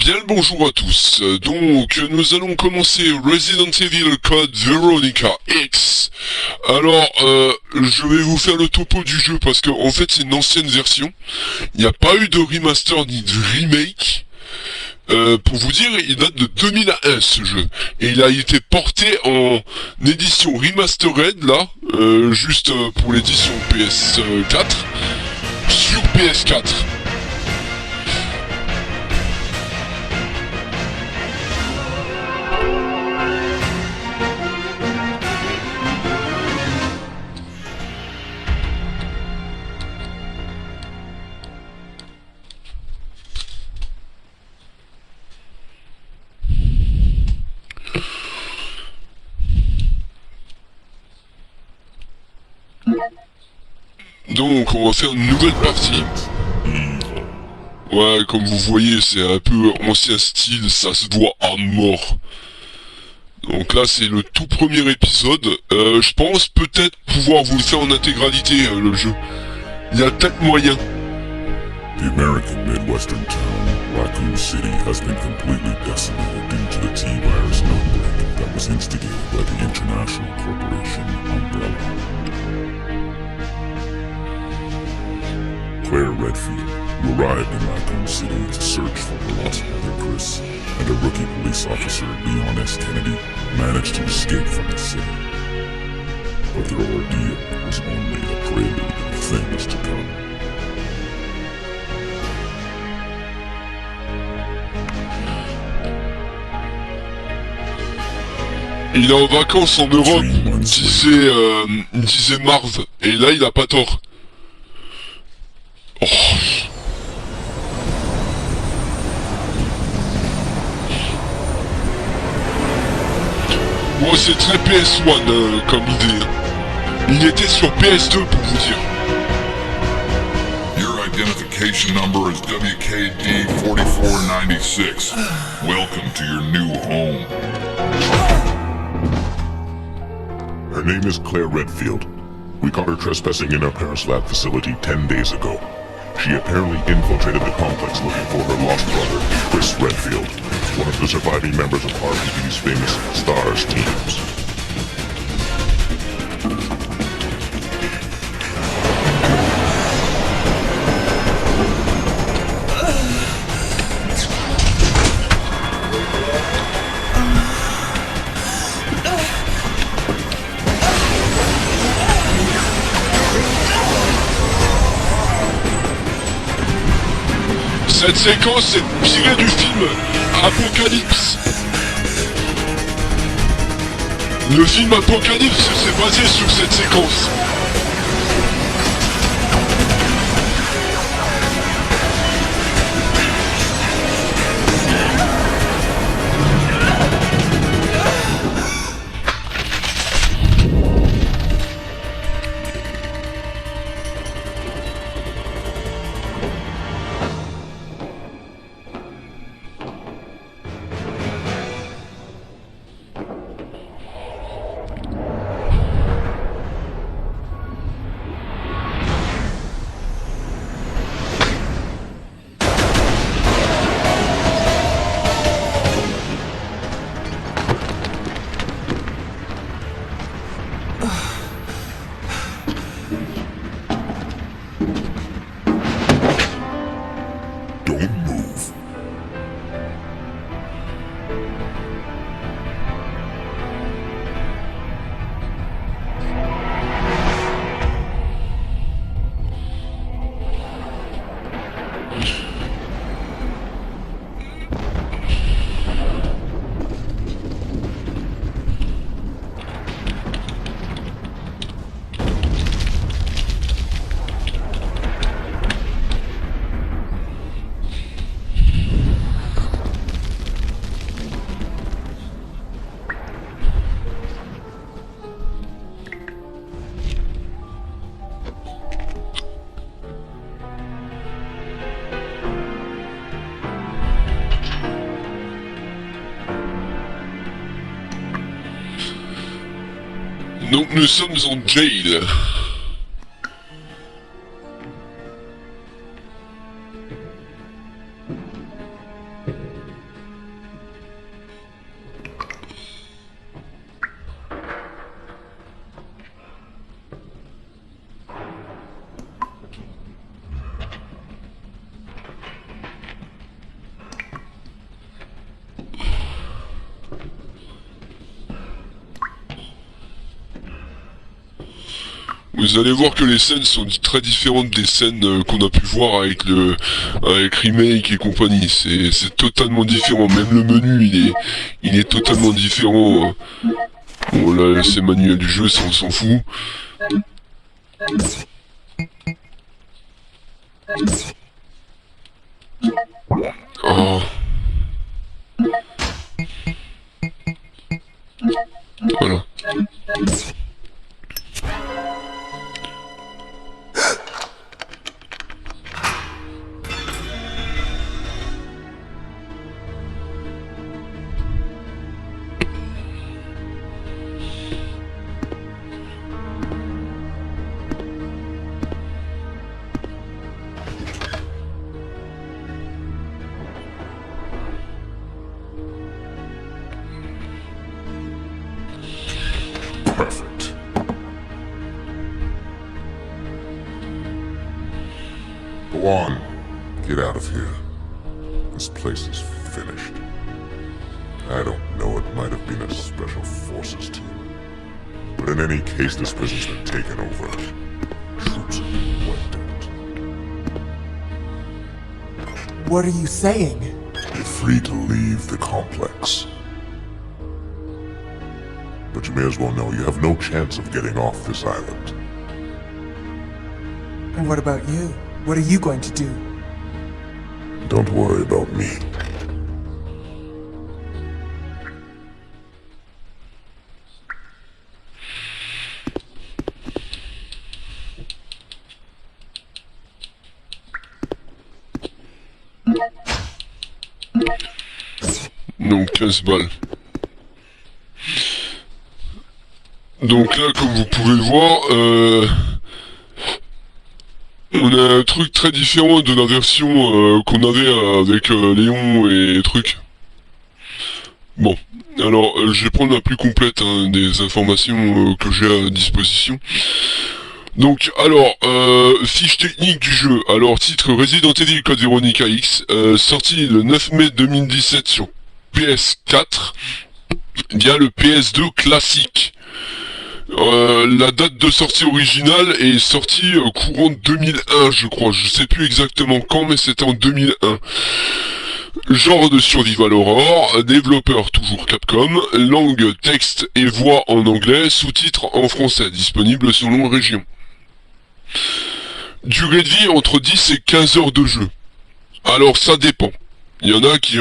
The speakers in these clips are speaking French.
Bien le bonjour à tous. Donc nous allons commencer Resident Evil Code Veronica X. Alors je vais vous faire le topo du jeu parce que en fait c'est une ancienne version. Il n'y a pas eu de remaster ni de remake. Pour vous dire, il date de 2001 ce jeu. Et il a été porté en édition remastered là, juste pour l'édition PS4 sur PS4. Donc on va faire une nouvelle partie. Ouais, comme vous voyez, c'est un peu ancien style, ça se voit à mort. Donc là, c'est le tout premier épisode. Je pense peut-être pouvoir vous le faire en intégralité, le jeu. Il y a peut-être moyen. The American Midwestern town, Raccoon City, has been completely decimated due to the T-virus outbreak that was instigated by the international corporation Umbrella. Claire Redfield, who arrived in Raccoon City to search for her lost brother Chris, and a rookie police officer, Leon S. Kennedy, managed to escape from the city. But their ordeal was only a prelude of things to come. Il est en vacances en Europe, disait Marv, et là il a pas tort. Oh. Bon, c'est très PS1 comme idée. Il était sur PS2 pour vous dire. Your identification number is WKD 4496. Welcome to your new home. Her name is Claire Redfield. We caught her trespassing in our Paris lab facility 10 days ago. She apparently infiltrated the complex looking for her lost brother, Chris Redfield, one of the surviving members of RPD's famous STARS teams. Cette séquence est tirée du film Apocalypse. Le film Apocalypse s'est basé sur cette séquence. Donc nous sommes en jail. vous allez voir que les scènes sont très différentes des scènes qu'on a pu voir avec Remake et compagnie. C'est totalement différent. Même le menu, il est totalement différent. Bon là, c'est manuel du jeu, ça on s'en fout. Oh. Voilà. Perfect. Go on. Get out of here. This place is finished. I don't know, it might have been a special forces team. But in any case, this prison's been taken over. Troops have been wiped out. What are you saying? You're free to leave the complex. But you may as well know you have no chance of getting off this island. And what about you? What are you going to do? Don't worry about me. Donc 15 balles. Donc là, comme vous pouvez le voir, on a un truc très différent de la version qu'on avait avec Léon et trucs. Bon, alors je vais prendre la plus complète des informations que j'ai à disposition. Donc, alors, fiche technique du jeu. Alors, titre Resident Evil Code Veronica X, sorti le 9 mai 2017 sur PS4, via le PS2 classique. La date de sortie originale est sortie courant 2001, je crois. Je sais plus exactement quand, mais c'était en 2001. Genre de survival horror, développeur toujours Capcom, langue, texte et voix en anglais, sous-titres en français, disponible selon région. Durée de vie entre 10 et 15 heures de jeu. Alors ça dépend. Il y en a qui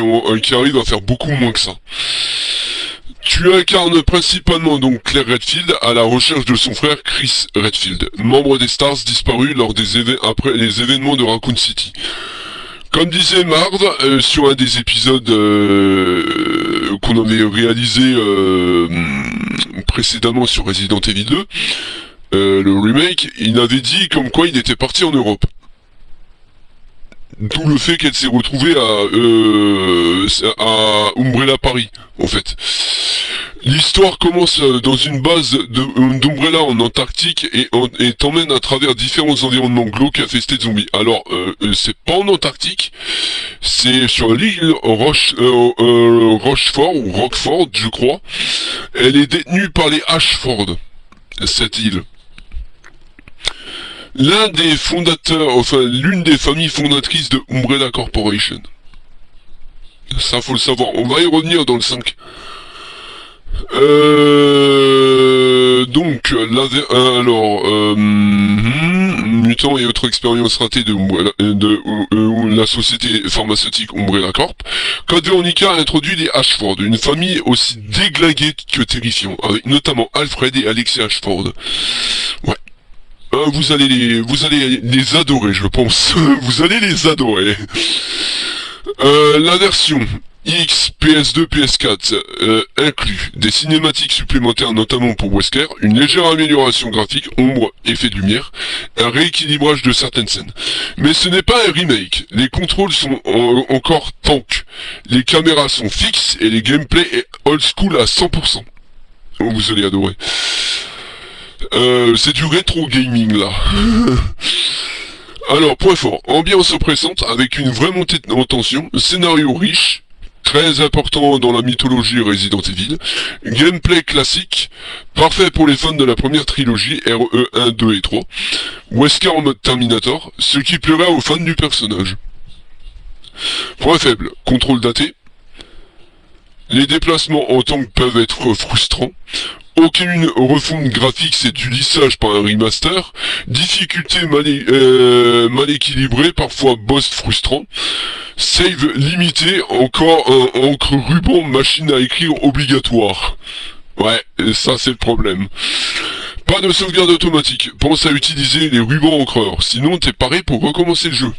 arrivent à faire beaucoup moins que ça. Tu incarnes principalement donc Claire Redfield à la recherche de son frère Chris Redfield, membre des Stars disparus lors des après les événements de Raccoon City. Comme disait Mard sur un des épisodes qu'on avait réalisé précédemment sur Resident Evil 2, le remake, il avait dit comme quoi il était parti en Europe. D'où le fait qu'elle s'est retrouvée à Umbrella Paris, en fait. L'histoire commence dans une base d'Umbrella en Antarctique et t'emmène à travers différents environnements glauques infestés de zombies. Alors, c'est pas en Antarctique, c'est sur l'île Rochefort, ou Rockford, je crois. Elle est détenue par les Ashford, cette île. L'un des fondateurs, enfin l'une des familles fondatrices de Umbrella Corporation. Ça faut le savoir, on va y revenir dans le 5. Donc, Mutant et autres expériences ratées de la société pharmaceutique Umbrella Corp. Code Veronica a introduit les Ashford, une famille aussi déglinguée que terrifiante, avec notamment Alfred et Alexis Ashford. Ouais. Vous allez les adorer, je pense. Vous allez les adorer. La version X, PS2, PS4 inclut des cinématiques supplémentaires, notamment pour Wesker, une légère amélioration graphique, ombre, effet de lumière, un rééquilibrage de certaines scènes. Mais ce n'est pas un remake. Les contrôles sont encore tank. Les caméras sont fixes et les gameplay est old school à 100%. Vous allez adorer. C'est du rétro gaming là. Alors, point fort, ambiance oppressante avec une vraie montée en tension, scénario riche, très important dans la mythologie Resident Evil, gameplay classique, parfait pour les fans de la première trilogie, RE 1, 2 et 3, Wesker en mode Terminator, ce qui plairait aux fans du personnage. Point faible, contrôle daté, les déplacements en tank peuvent être frustrants, aucune refonte graphique, c'est du lissage par un remaster, difficulté mal équilibrée, parfois boss frustrant, save limité, encore un encre ruban, machine à écrire obligatoire. Ouais, ça c'est le problème. Pas de sauvegarde automatique, pense à utiliser les rubans encreurs, sinon t'es paré pour recommencer le jeu.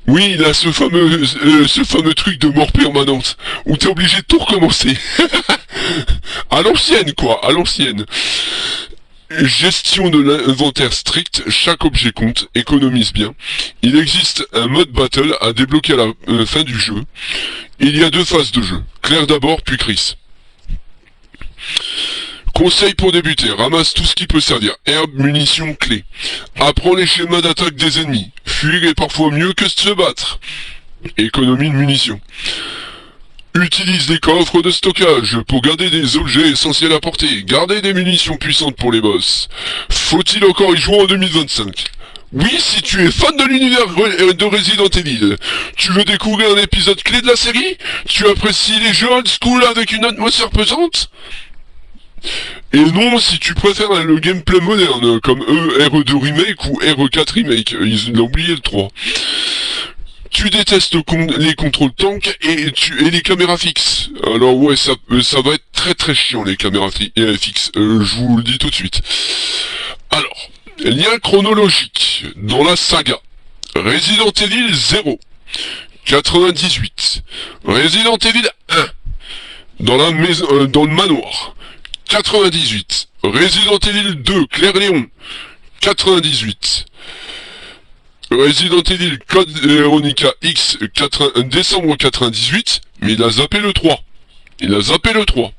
Oui, il a ce fameux truc de mort permanente, où t'es obligé de tout recommencer. À l'ancienne, quoi, à l'ancienne. Gestion de l'inventaire strict, chaque objet compte, économise bien. Il existe un mode battle à débloquer à la fin du jeu. Il y a 2 phases de jeu, Claire d'abord, puis Chris. Conseil pour débuter, ramasse tout ce qui peut servir, herbes, munitions, clés. Apprends les schémas d'attaque des ennemis. Fuir est parfois mieux que se battre. Économie de munitions. Utilise des coffres de stockage pour garder des objets essentiels à porter. Garder des munitions puissantes pour les boss. Faut-il encore y jouer en 2025 ? Oui, si tu es fan de l'univers de Resident Evil, tu veux découvrir un épisode clé de la série ? Tu apprécies les jeux old school avec une atmosphère pesante ? Et non, si tu préfères le gameplay moderne, comme RE2 Remake ou RE4 Remake, ils ont oublié le 3. Tu détestes les contrôles tank et les caméras fixes. Alors ouais, ça va être très très chiant les caméras fixes, je vous le dis tout de suite. Alors, lien chronologique dans la saga. Resident Evil 0, 98. Resident Evil 1, dans la maison, dans le manoir. 98. Resident Evil 2, Claire Léon. 98. Resident Evil Code Veronica X, décembre 98. Mais il a zappé le 3. Il a zappé le 3.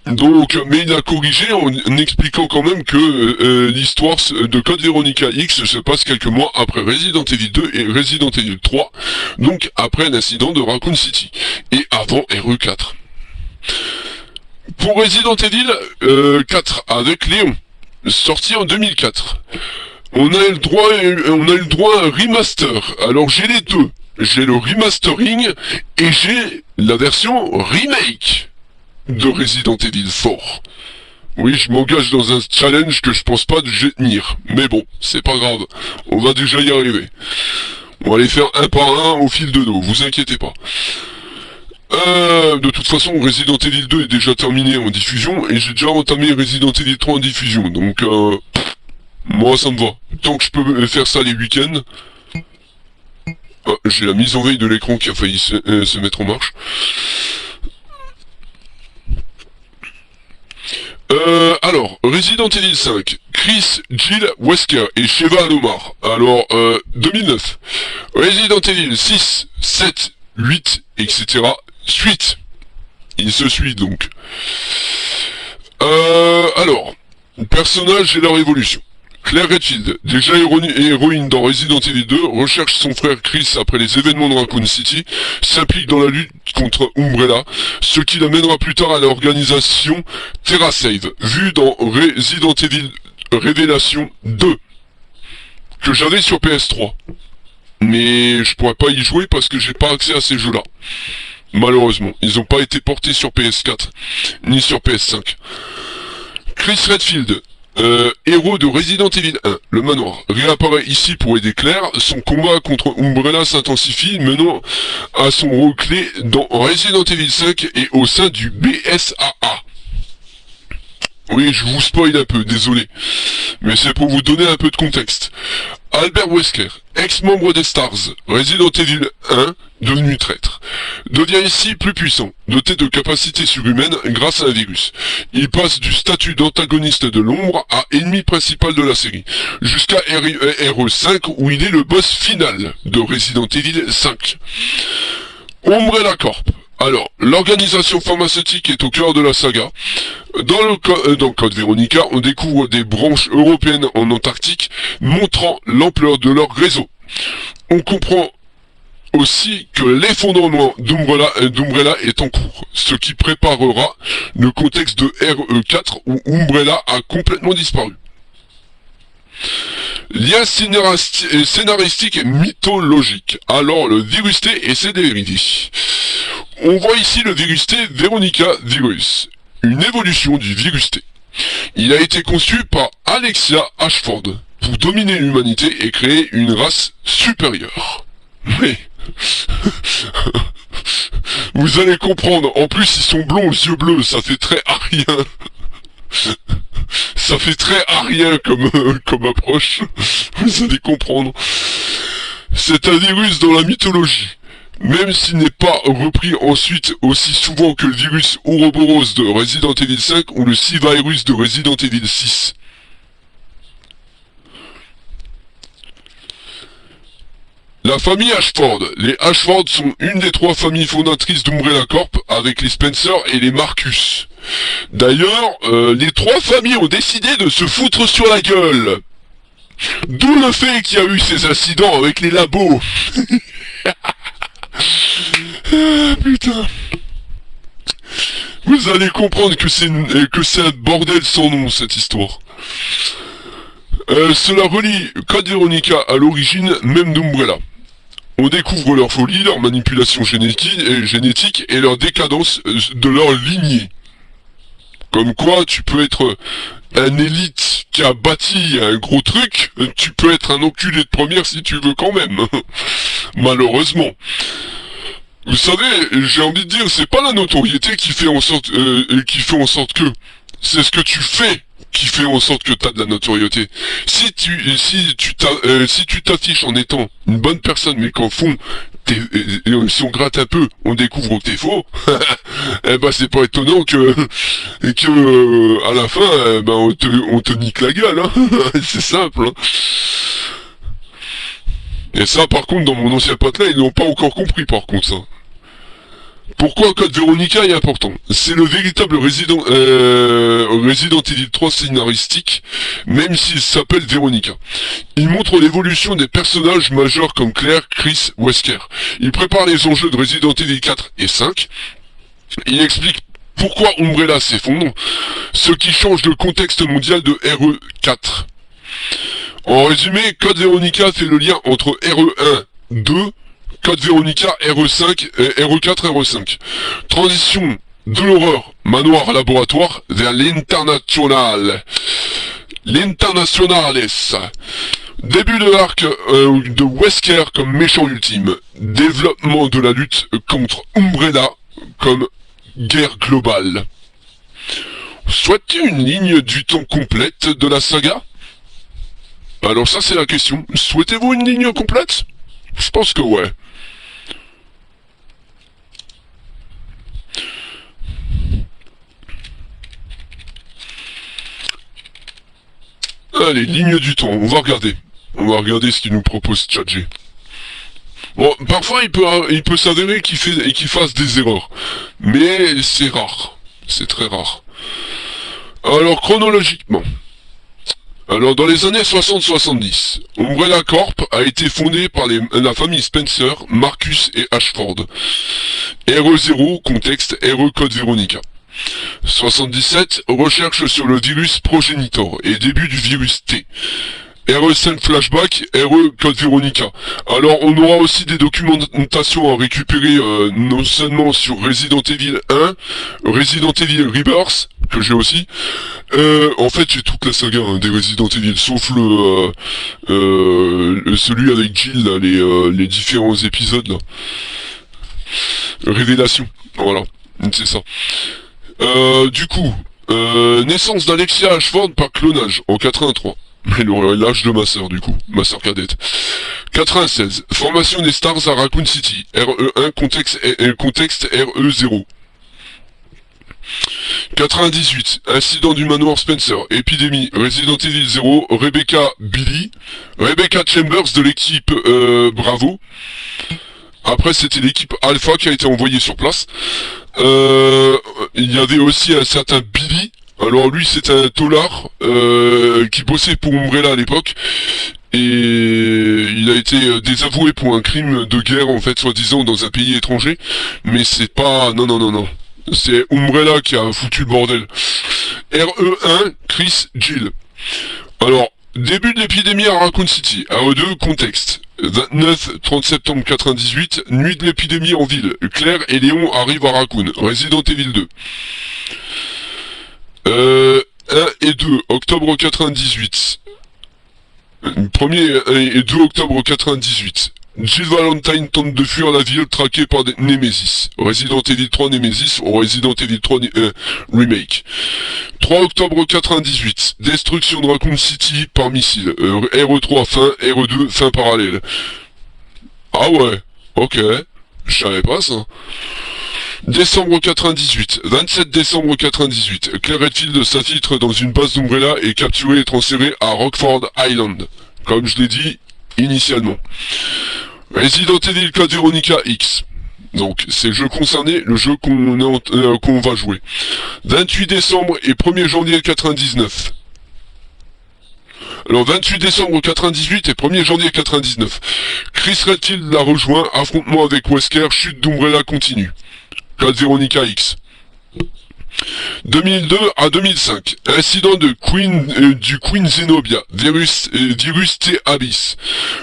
Donc, mais il a corrigé en expliquant quand même que l'histoire de Code Veronica X se passe quelques mois après Resident Evil 2 et Resident Evil 3, donc après un incident de Raccoon City, et avant RE4. Pour Resident Evil 4 avec Léon, sorti en 2004, on a eu le droit à un remaster. Alors j'ai les deux, j'ai le remastering et j'ai la version remake de Resident Evil 4. Oui, je m'engage dans un challenge que je pense pas de tenir. Mais bon, c'est pas grave. On va déjà y arriver. On va les faire un par un au fil de l'eau, vous inquiétez pas. De toute façon, Resident Evil 2 est déjà terminé en diffusion, et j'ai déjà entamé Resident Evil 3 en diffusion, donc moi ça me va. Tant que je peux faire ça les week-ends... Ah, j'ai la mise en veille de l'écran qui a failli se mettre en marche. Alors, Resident Evil 5, Chris, Jill, Wesker et Sheva Alomar. Alors, 2009. Resident Evil 6, 7, 8, etc. Suite. Il se suit donc. Alors, personnage et leur évolution. Claire Redfield, déjà héroïne dans Resident Evil 2, recherche son frère Chris après les événements de Raccoon City, s'implique dans la lutte contre Umbrella, ce qui l'amènera plus tard à l'organisation TerraSave, vue dans Resident Evil Révélation 2, que j'avais sur PS3. Mais je pourrais pas y jouer parce que j'ai pas accès à ces jeux-là. Malheureusement, ils ont pas été portés sur PS4, ni sur PS5. Chris Redfield, héros de Resident Evil 1, le manoir, réapparaît ici pour aider Claire. Son combat contre Umbrella s'intensifie, menant à son rôle clé dans Resident Evil 5 et au sein du BSAA. Oui, je vous spoil un peu, désolé. Mais c'est pour vous donner un peu de contexte. Albert Wesker, ex-membre des Stars, Resident Evil 1, devenu traître, devient ici plus puissant, doté de capacités surhumaines grâce à un virus. Il passe du statut d'antagoniste de l'ombre à ennemi principal de la série, jusqu'à RE5 où il est le boss final de Resident Evil 5. Umbrella Corp. Alors, l'organisation pharmaceutique est au cœur de la saga. Dans le code Veronica, on découvre des branches européennes en Antarctique, montrant l'ampleur de leur réseau. On comprend aussi que l'effondrement d'Umbrella est en cours, ce qui préparera le contexte de RE4 où Umbrella a complètement disparu. Lien scénaristique et mythologique. Alors le virus T et ses dérivés. On voit ici le virus T Veronica virus, une évolution du virus T. Il a été conçu par Alexia Ashford pour dominer l'humanité et créer une race supérieure. Oui. Vous allez comprendre, en plus ils sont blonds aux yeux bleus, ça fait très arien. Ça fait très arien comme approche. Vous allez comprendre. C'est un virus dans la mythologie. Même s'il n'est pas repris ensuite aussi souvent que le virus Ouroboros de Resident Evil 5 ou le C-Virus de Resident Evil 6. La famille Ashford. Les Ashford sont une des 3 familles fondatrices d'Umbrella Corp avec les Spencer et les Marcus. D'ailleurs, les 3 familles ont décidé de se foutre sur la gueule. D'où le fait qu'il y a eu ces incidents avec les labos. Ah, putain. Vous allez comprendre que c'est un bordel sans nom cette histoire. Cela relie Code Veronica à l'origine même d'Umbrella. On découvre leur folie, leur manipulation génétique et leur décadence de leur lignée. Comme quoi, tu peux être un élite qui a bâti un gros truc, tu peux être un enculé de première si tu veux quand même. Malheureusement. Vous savez, j'ai envie de dire, c'est pas la notoriété qui fait en sorte que, c'est ce que tu fais qui fait en sorte que t'as de la notoriété. Si tu t'affiches en étant une bonne personne, mais qu'en fond, si on gratte un peu, on découvre que t'es faux, eh ben c'est pas étonnant que à la fin, on te nique la gueule, hein. C'est simple, hein. Et ça, par contre, dans mon ancien pote là, ils n'ont pas encore compris, par contre, ça. Pourquoi Code Veronica est important? C'est le véritable Resident Evil 3 scénaristique, même s'il s'appelle Veronica. Il montre l'évolution des personnages majeurs comme Claire, Chris, Wesker. Il prépare les enjeux de Resident Evil 4 et 5. Il explique pourquoi Umbrella s'effondre, ce qui change le contexte mondial de RE4. En résumé, Code Veronica fait le lien entre RE1, 2, Code Veronica, RE5, RE4, RE5. Transition de l'horreur, manoir laboratoire, vers l'international. L'internationales. Début de l'arc de Wesker comme méchant ultime. Développement de la lutte contre Umbrella comme guerre globale. Souhaite-t-il une ligne du temps complète de la saga? Alors ça c'est la question. Souhaitez-vous une ligne complète? Je pense que ouais. Allez, ligne du temps, on va regarder. On va regarder ce qu'il nous propose ChatG. Bon, parfois il peut s'avérer qu'il fasse des erreurs. Mais c'est rare. C'est très rare. Alors, chronologiquement. Alors, dans les années 60-70, Umbrella Corp a été fondée par la famille Spencer, Marcus et Ashford. RE0, contexte RE Code Veronica. 77, recherche sur le virus Progenitor et début du virus T. RE5 flashback, RE Code Veronica. Alors on aura aussi des documentations à récupérer non seulement sur Resident Evil 1, Resident Evil Rebirth, que j'ai aussi. En fait j'ai toute la saga des Resident Evil, sauf celui avec Jill, là, les différents épisodes là. Révélation, voilà, c'est ça. Du coup, naissance d'Alexia Ashford par clonage en 83. Mais l'âge de ma sœur, du coup, ma sœur cadette. 96. Formation des Stars à Raccoon City. RE1, contexte RE0. 98. Incident du manoir Spencer. Épidémie. Resident Evil 0. Rebecca Billy. Rebecca Chambers de l'équipe Bravo. Après, c'était l'équipe Alpha qui a été envoyée sur place. Il y avait aussi un certain Billy, Alors lui c'est un tolard qui bossait pour Umbrella à l'époque et il a été désavoué pour un crime de guerre en fait soi-disant dans un pays étranger, mais c'est pas... non. C'est Umbrella qui a foutu le bordel. RE1, Chris Gill. Alors, début de l'épidémie à Raccoon City. RE2, contexte. 29-30 septembre 98, nuit de l'épidémie en ville. Claire et Léon arrivent à Raccoon. Resident Evil 2. 1 et 2, octobre 98. 1er et 2 octobre 98. Jill Valentine tente de fuir la ville traquée par des Nemesis. Resident Evil 3 Nemesis ou Resident Evil 3 Remake. 3 octobre 98. Destruction de Raccoon City par missile. RE3 fin, RE2 fin parallèle. Ah ouais, ok. Je savais pas ça. Décembre 98, 27 décembre 98, Claire Redfield s'infiltre dans une base d'Umbrella et capturée et transférée à Rockford Island, comme je l'ai dit initialement. Resident Evil Code Veronica X. Donc, c'est le jeu concerné, le jeu qu'on va jouer. 28 décembre et 1er janvier 99. Alors, 28 décembre 98 et 1er janvier 99. Chris Redfield la rejoint, affrontement avec Wesker, chute d'Umbrella continue. Code Veronica X. 2002 à 2005. Incident de du Queen Zenobia. Virus T Abyss.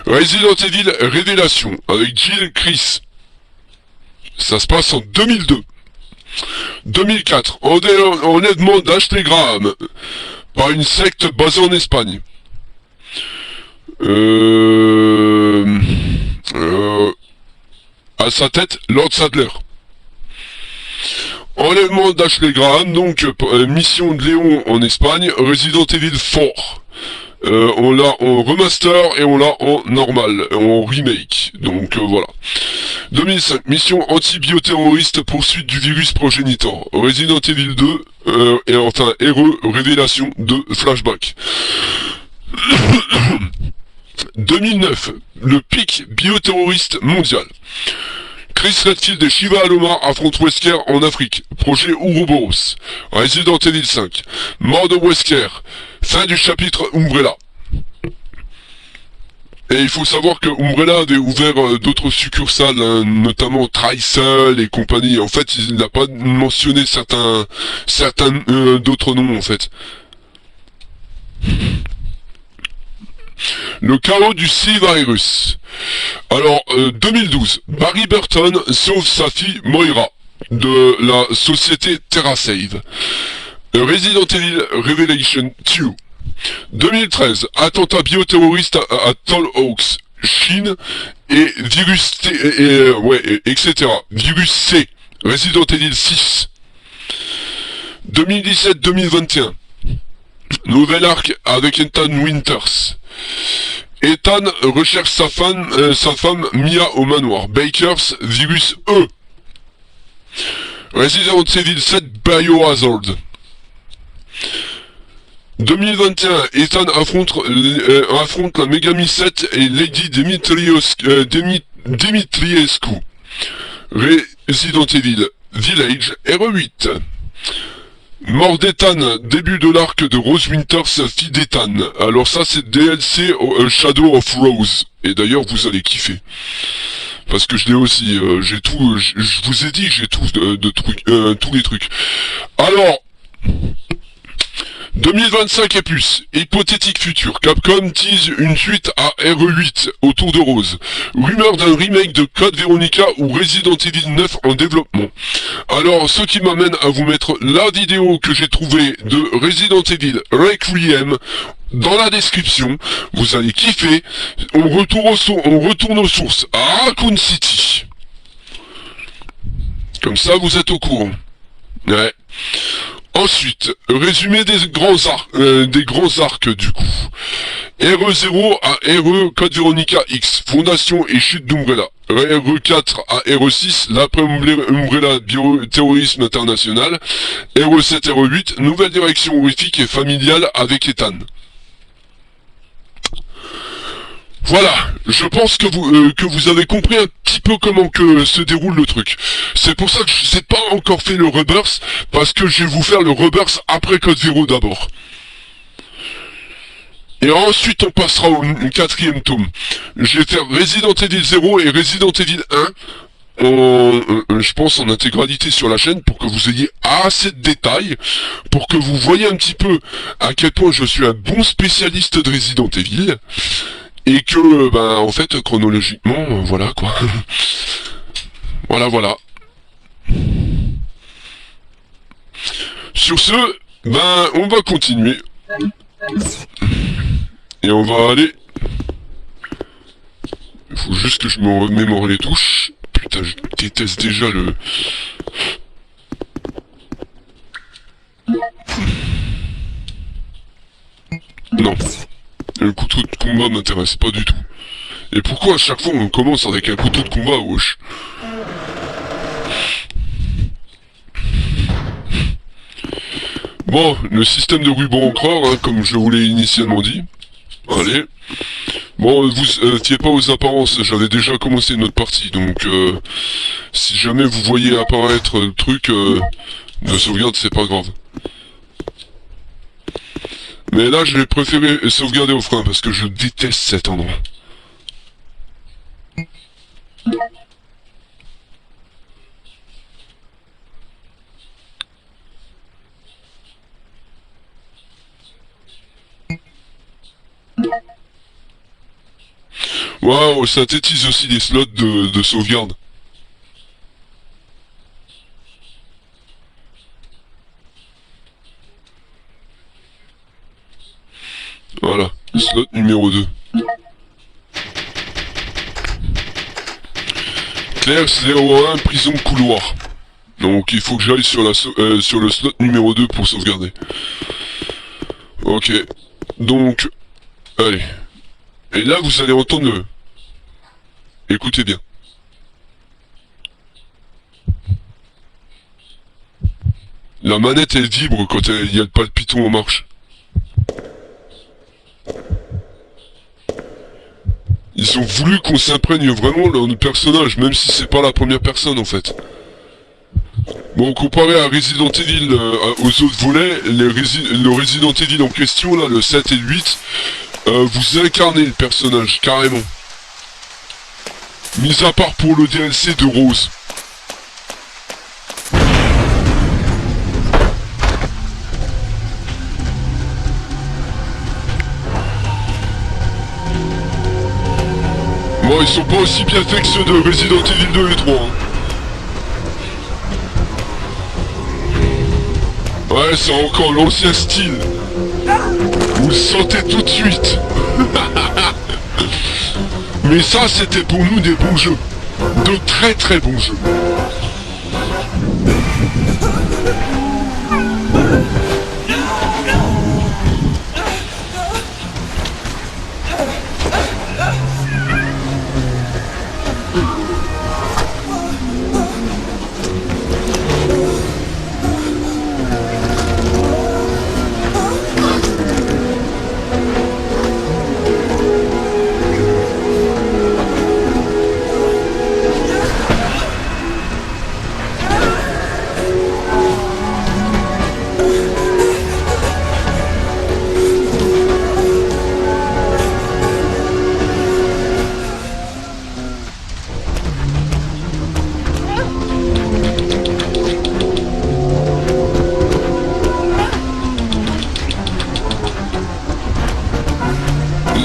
Resident Evil Révélation. Avec Jill Chris. Ça se passe en 2002. 2004. Enlèvement d'Ashley Graham. Par une secte basée en Espagne. À sa tête, Lord Sadler. Enlèvement d'Ashley Graham, donc mission de Léon en Espagne, Resident Evil 4. On l'a en remaster et on l'a en normal, en remake. Donc voilà. 2005, mission anti-bioterroriste, poursuite du virus progénitor. Resident Evil 2, et enfin RE, révélation de flashback. 2009, le pic bioterroriste mondial. Chris Redfield et Shiva Alomar affrontent Wesker en Afrique. Projet Ouroboros. Resident Evil 5. Mort de Wesker. Fin du chapitre Umbrella. Et il faut savoir que Umbrella avait ouvert d'autres succursales, hein, notamment Trisol et compagnie. En fait, il n'a pas mentionné certains d'autres noms, en fait. Le chaos du C-Virus. Alors, 2012, Barry Burton sauve sa fille Moira de la société TerraSave. Resident Evil Revelation 2. 2013, attentat bioterroriste à Tall Oaks, Chine, et virus T, etc. Virus C, Resident Evil 6. 2017-2021, nouvel arc avec Ethan Winters. Ethan recherche sa femme Mia au manoir. Bakers, virus E. Resident Evil 7 Biohazard. 2021, Ethan affronte la Megami 7 et Lady Dimitriescu. Resident Evil Village RE8. Mort d'Ethan, début de l'arc de Rose Winters, fille d'Ethan. Alors ça c'est DLC Shadow of Rose. Et d'ailleurs vous allez kiffer. Parce que je l'ai aussi, j'ai tout, je vous ai dit que j'ai tout de trucs, tous les trucs. Alors, 2025 et plus, hypothétique futur, Capcom tease une suite à RE8 autour de Rose. Rumeur d'un remake de Code Veronica ou Resident Evil 9 en développement. Alors, ce qui m'amène à vous mettre la vidéo que j'ai trouvée de Resident Evil Requiem dans la description. Vous allez kiffer. On retourne aux sources à Raccoon City. Comme ça, vous êtes au courant. Ouais. Ensuite, résumé des grands arcs du coup. RE0 à RE Code Veronica X, Fondation et chute d'Umbrella. RE4 à RE6, l'après-Umbrella Bioterrorisme International. RE7, RE8, nouvelle direction horrifique et familiale avec Ethan. Voilà, je pense que vous avez compris un petit peu comment que se déroule le truc. C'est pour ça que je n'ai pas encore fait le rebirth, parce que je vais vous faire le rebirth après Code Zero d'abord. Et ensuite on passera au quatrième tome. Je vais faire Resident Evil 0 et Resident Evil 1. Je pense en intégralité sur la chaîne pour que vous ayez assez de détails, pour que vous voyez un petit peu à quel point je suis un bon spécialiste de Resident Evil, et que, ben, en fait, chronologiquement, voilà, quoi. Voilà. Sur ce, ben, on va continuer. Et on va aller... Il faut juste que je me remémore les touches. Putain, je déteste déjà le... Non. Le couteau de combat m'intéresse pas du tout. Et pourquoi à chaque fois on commence avec un couteau de combat, wesh? Bon, le système de ruban encreur, hein, comme je vous l'ai initialement dit. Allez. Bon, vous fiez pas aux apparences, j'avais déjà commencé notre partie, donc si jamais vous voyez apparaître le truc de sauvegarde, c'est pas grave. Mais là, je vais préférer sauvegarder au frein, parce que je déteste cet endroit. Waouh, ça synthétise aussi des slots de sauvegarde. Voilà, slot numéro 2. Claire 01, prison couloir. Donc il faut que j'aille sur, sur le slot numéro 2 pour sauvegarder. Ok, donc, allez. Et là vous allez entendre... Écoutez bien. La manette elle vibre quand il y a le palpiton en marche. Ils ont voulu qu'on s'imprègne vraiment dans le personnage, même si c'est pas la première personne en fait. Bon, comparé à Resident Evil, aux autres volets, le Resident Evil en question, là, le 7 et le 8, vous incarnez le personnage, carrément. Mis à part pour le DLC de Rose. Bon, ils sont pas aussi bien faits que ceux de Resident Evil 2 et 3. Hein. Ouais, c'est encore l'ancien style. Vous le sentez tout de suite. Mais ça, c'était pour nous des bons jeux. De très très bons jeux.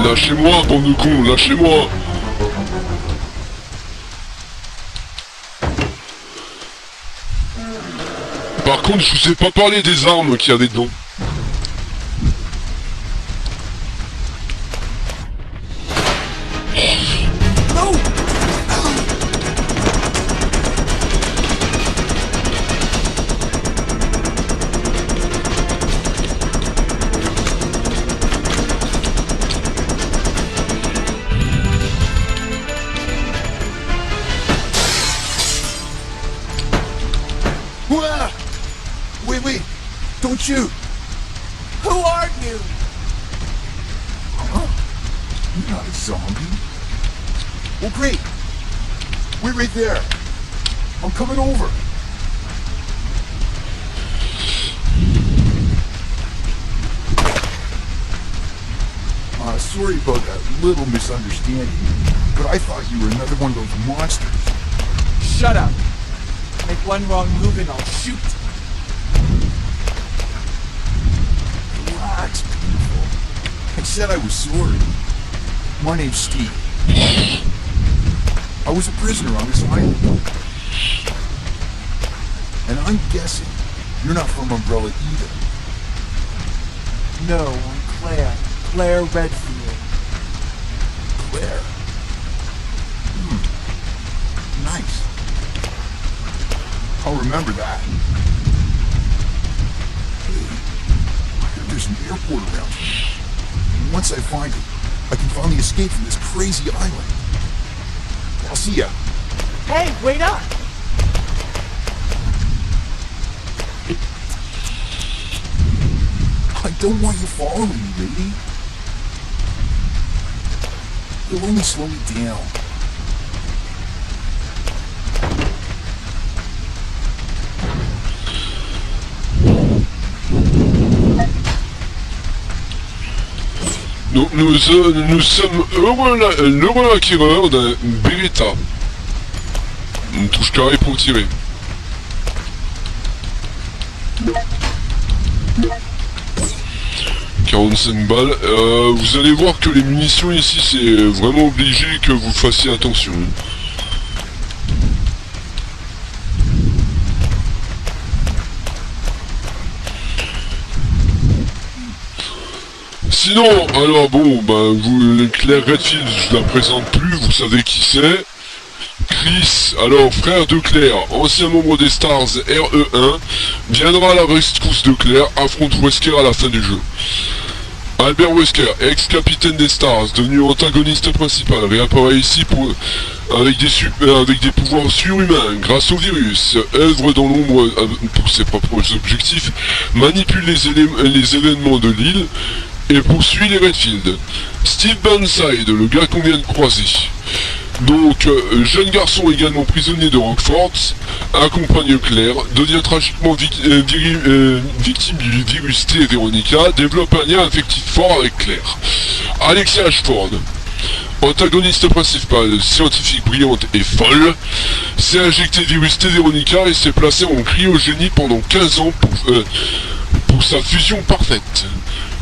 Lâchez-moi, bande de cons, lâchez-moi! Par contre, je vous ai pas parlé des armes qu'il y avait dedans. Wait, don't you? Who are you? Huh? You're not a zombie. Well, great. Wait right there. I'm coming over. Sorry about that little misunderstanding, but I thought you were another one of those monsters. Shut up. Make one wrong move and I'll shoot. Relax, beautiful. I said I was sorry. My name's Steve. I was a prisoner on this island. And I'm guessing you're not from Umbrella either. No, I'm Claire. Claire Redfield. Claire. Nice. I'll remember that. Hey, I heard there's an airport around here. And once I find it, I can finally escape from this crazy island. I'll see ya. Hey, wait up! I don't want you following me, lady. You'll only slow me down. Donc nous sommes l'heureux acquéreur d'un Beretta. Une touche carrée pour tirer. « 45 balles. Vous allez voir que les munitions ici, c'est vraiment obligé que vous fassiez attention. Sinon, alors bon, ben, Claire Redfield, je la présente plus, vous savez qui c'est. Chris, alors frère de Claire, ancien membre des Stars RE1, viendra à la rescousse de Claire, affronte Wesker à la fin du jeu. Albert Wesker, ex-capitaine des Stars, devenu antagoniste principal, réapparaît ici avec des pouvoirs surhumains grâce au virus, œuvre dans l'ombre pour ses propres objectifs, manipule les événements de l'île et poursuit les Redfield. Steve Burnside, le gars qu'on vient de croiser. Donc, jeune garçon également prisonnier de Rockford, accompagne Claire, devient tragiquement victime du virus T et Veronica, développe un lien affectif fort avec Claire. Alexia Ashford, antagoniste principal, scientifique brillante et folle, s'est injecté virus T Veronica et s'est placé en cryogénie pendant 15 ans pour sa fusion parfaite.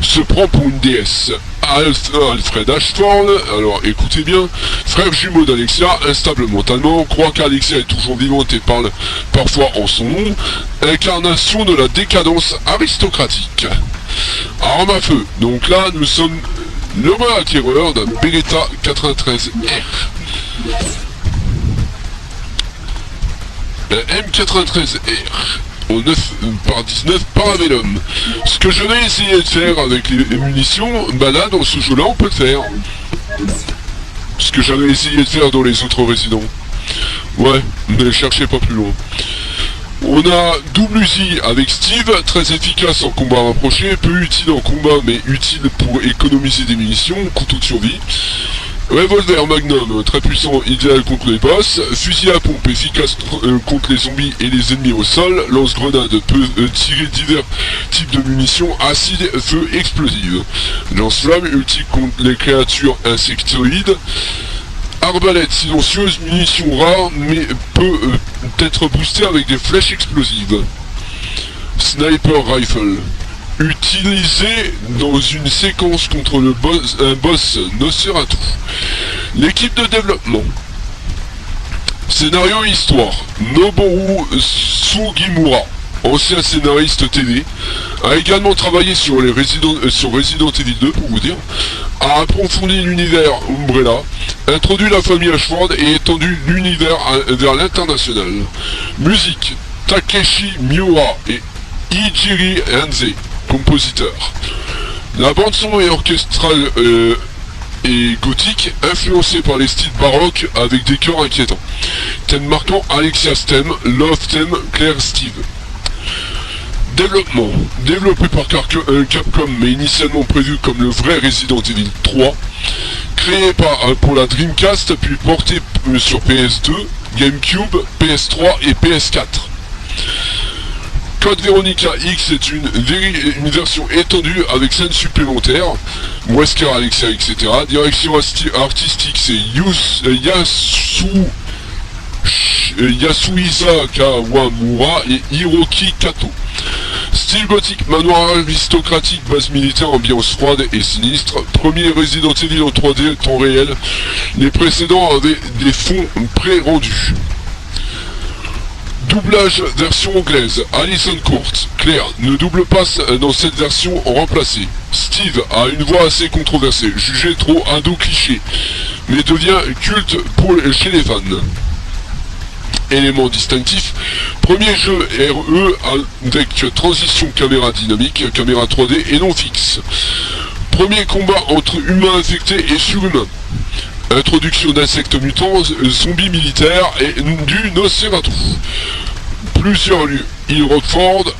Se prend pour une déesse. Alfred Ashford, alors écoutez bien, frère jumeau d'Alexia, instable mentalement, croit qu'Alexia est toujours vivante et parle parfois en son nom, incarnation de la décadence aristocratique. Arme à feu, donc là nous sommes l'heureux acquéreur d'un Beretta 93R. Un M93R. Au 9/19 Parabellum. Ce que je vais essayer de faire avec les munitions, bah là dans ce jeu là on peut le faire. Ce que j'avais essayé de faire dans les autres résidents. Ouais, ne cherchez pas plus loin. On a double Uzi avec Steve, très efficace en combat rapproché, peu utile en combat mais utile pour économiser des munitions, couteau de survie. Revolver Magnum, très puissant, idéal contre les boss. Fusil à pompe, efficace contre les zombies et les ennemis au sol. Lance-grenade, peut tirer divers types de munitions, acide, feu, explosive. Lance-flamme, utile contre les créatures insectoïdes. Arbalète silencieuse, munition rare, mais peut être boostée avec des flèches explosives. Sniper Rifle. Utilisé dans une séquence contre un boss Nosferatu. L'équipe de développement. Scénario histoire. Noboru Sugimura, ancien scénariste TV, a également travaillé sur Resident Evil 2 pour vous dire, a approfondi l'univers Umbrella, introduit la famille Ashford et étendu l'univers vers l'international. Musique. Takeshi Miura et Ijiri Hanze, compositeur. La bande son est orchestrale et gothique, influencée par les styles baroques avec des chœurs inquiétants. Thème marquant Alexia's thème, Love thème, Claire Steve. Développement. Développé par Capcom mais initialement prévu comme le vrai Resident Evil 3. créé pour la Dreamcast, puis porté sur PS2, GameCube, PS3 et PS4. Code Veronica X est une version étendue avec scènes supplémentaires, Wesker Alexia, etc. Direction artistique, c'est Yasuhisa Kawamura et Hiroki Kato. Style gothique, manoir aristocratique, base militaire, ambiance froide et sinistre. Premier Resident Evil en 3D, temps réel. Les précédents avaient des fonds pré-rendus. Doublage version anglaise. Alison Court. Claire ne double pas dans cette version remplacée. Steve a une voix assez controversée, jugé trop ado-cliché, mais devient culte chez les fans. Élément distinctif, premier jeu RE avec transition caméra dynamique, caméra 3D et non fixe. Premier combat entre humains infectés et surhumains. Introduction d'insectes mutants, zombies militaires et du Nosferatu. Plusieurs lieux, Hill Rockford,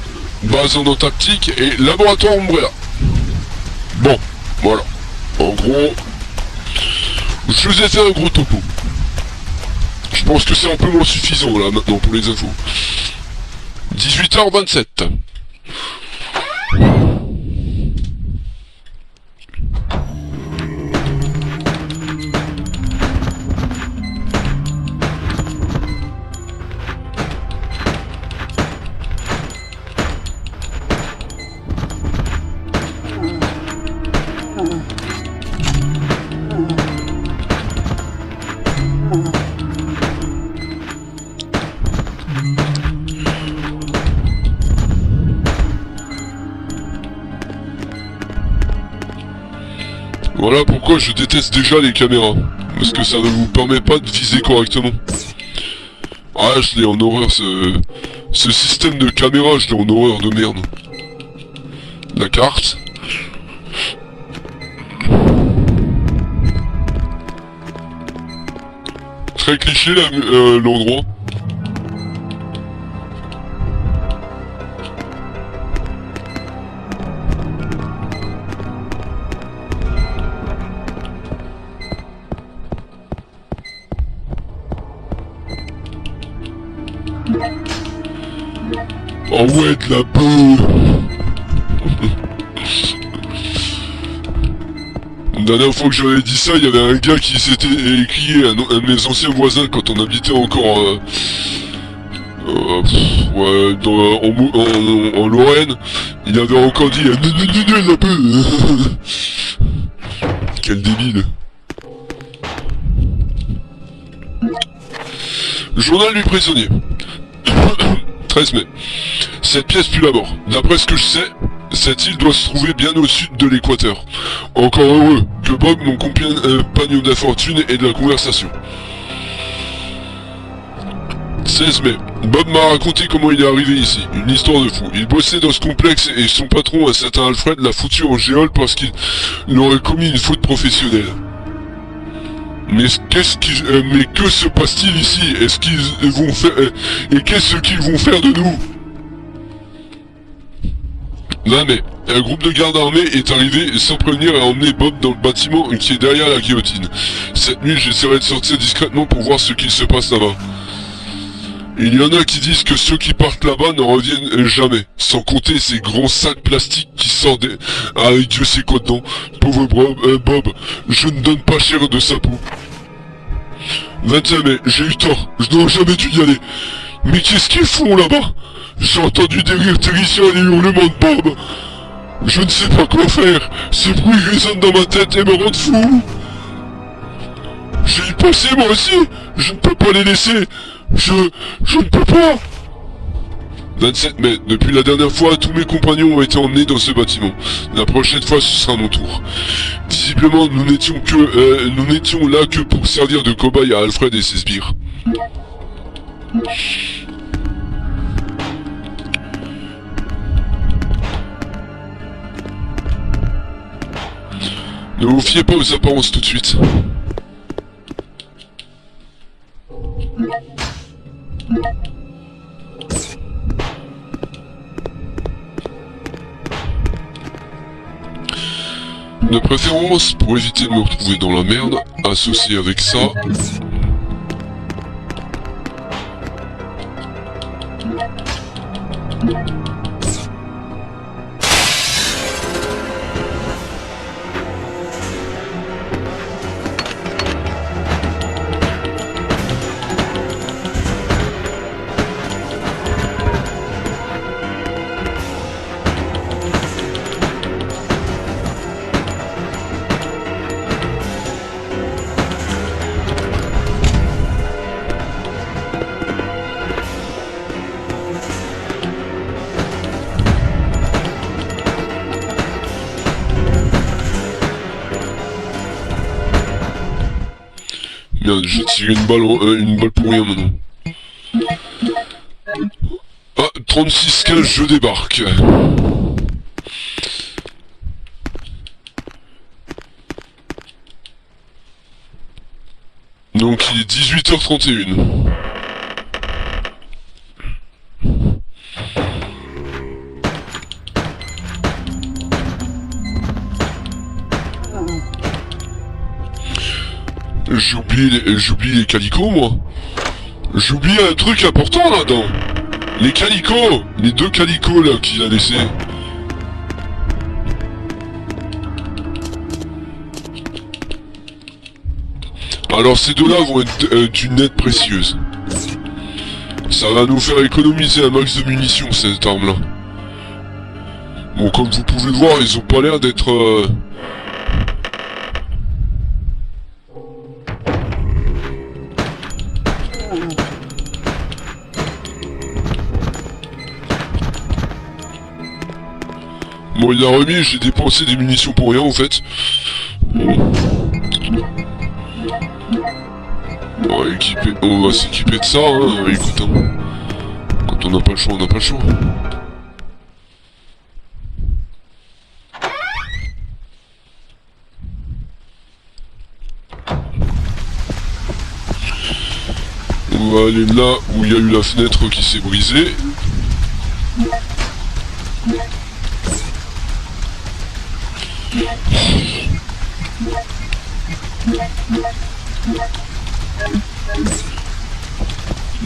base en Antarctique et laboratoire Umbrella. Bon, voilà. En gros, je vous ai fait un gros topo. Je pense que c'est amplement suffisant là maintenant pour les infos. 18h27. Voilà pourquoi je déteste déjà les caméras. Parce que ça ne vous permet pas de viser correctement. Ah, je l'ai en horreur, ce système de caméra, je l'ai en horreur de merde. La carte. Très cliché l'endroit. Oh ouais, de la peau. La dernière fois que j'avais dit ça, il y avait un gars qui s'était écrié, un de mes anciens voisins, quand on habitait encore ouais, en Lorraine, il avait encore dit la peau. Quel débile. Journal du prisonnier. 13 mai. Cette pièce pue la mort. D'après ce que je sais, cette île doit se trouver bien au sud de l'équateur. Encore heureux que Bob, mon compagnon d'infortune, ait de la conversation. 16 mai. Bob m'a raconté comment il est arrivé ici. Une histoire de fou. Il bossait dans ce complexe et son patron, un certain Alfred, l'a foutu en géole parce qu'il aurait commis une faute professionnelle. Mais que se passe-t-il ici? Est-ce qu'ils vont faire... et qu'est-ce qu'ils vont faire de nous? 20 mai. Un groupe de gardes armés est arrivé sans prévenir et a emmené Bob dans le bâtiment qui est derrière la guillotine. Cette nuit, j'essaierai de sortir discrètement pour voir ce qu'il se passe là-bas. Il y en a qui disent que ceux qui partent là-bas ne reviennent jamais, sans compter ces grands sacs plastiques qui sortent avec Dieu sait quoi dedans. Pauvre Bob, je ne donne pas cher de sa peau. 21 mai, j'ai eu tort, je n'aurais jamais dû y aller. Mais qu'est-ce qu'ils font là-bas? J'ai entendu des rires terrifiants et des hurlements de Bob. Je ne sais pas quoi faire, ces bruits résonnent dans ma tête et me rendent fou. J'ai y pensé moi aussi, je ne peux pas les laisser. Je ne peux pas. 27 mai, depuis la dernière fois, tous mes compagnons ont été emmenés dans ce bâtiment. La prochaine fois, ce sera mon tour. Visiblement, nous n'étions là que pour servir de cobaye à Alfred et ses sbires. Ne vous fiez pas aux apparences tout de suite. De préférence, pour éviter de me retrouver dans la merde, associé avec ça... Merde, j'ai tiré une balle pour rien maintenant. Ah, 36K, je débarque. Donc il est 18h31. J'oublie les calicots, moi. J'oublie un truc important là-dedans. Les calicots. Les 2 calicots là qu'il a laissé. Alors ces 2 là vont être d'une aide précieuse. Ça va nous faire économiser un max de munitions cette arme là. Bon, comme vous pouvez le voir, ils ont pas l'air d'être... Bon, il a remis, j'ai dépensé des munitions pour rien en fait. On va s'équiper de ça, hein. Écoute, hein. Quand on n'a pas le choix, on n'a pas le choix. On va aller là où il y a eu la fenêtre qui s'est brisée.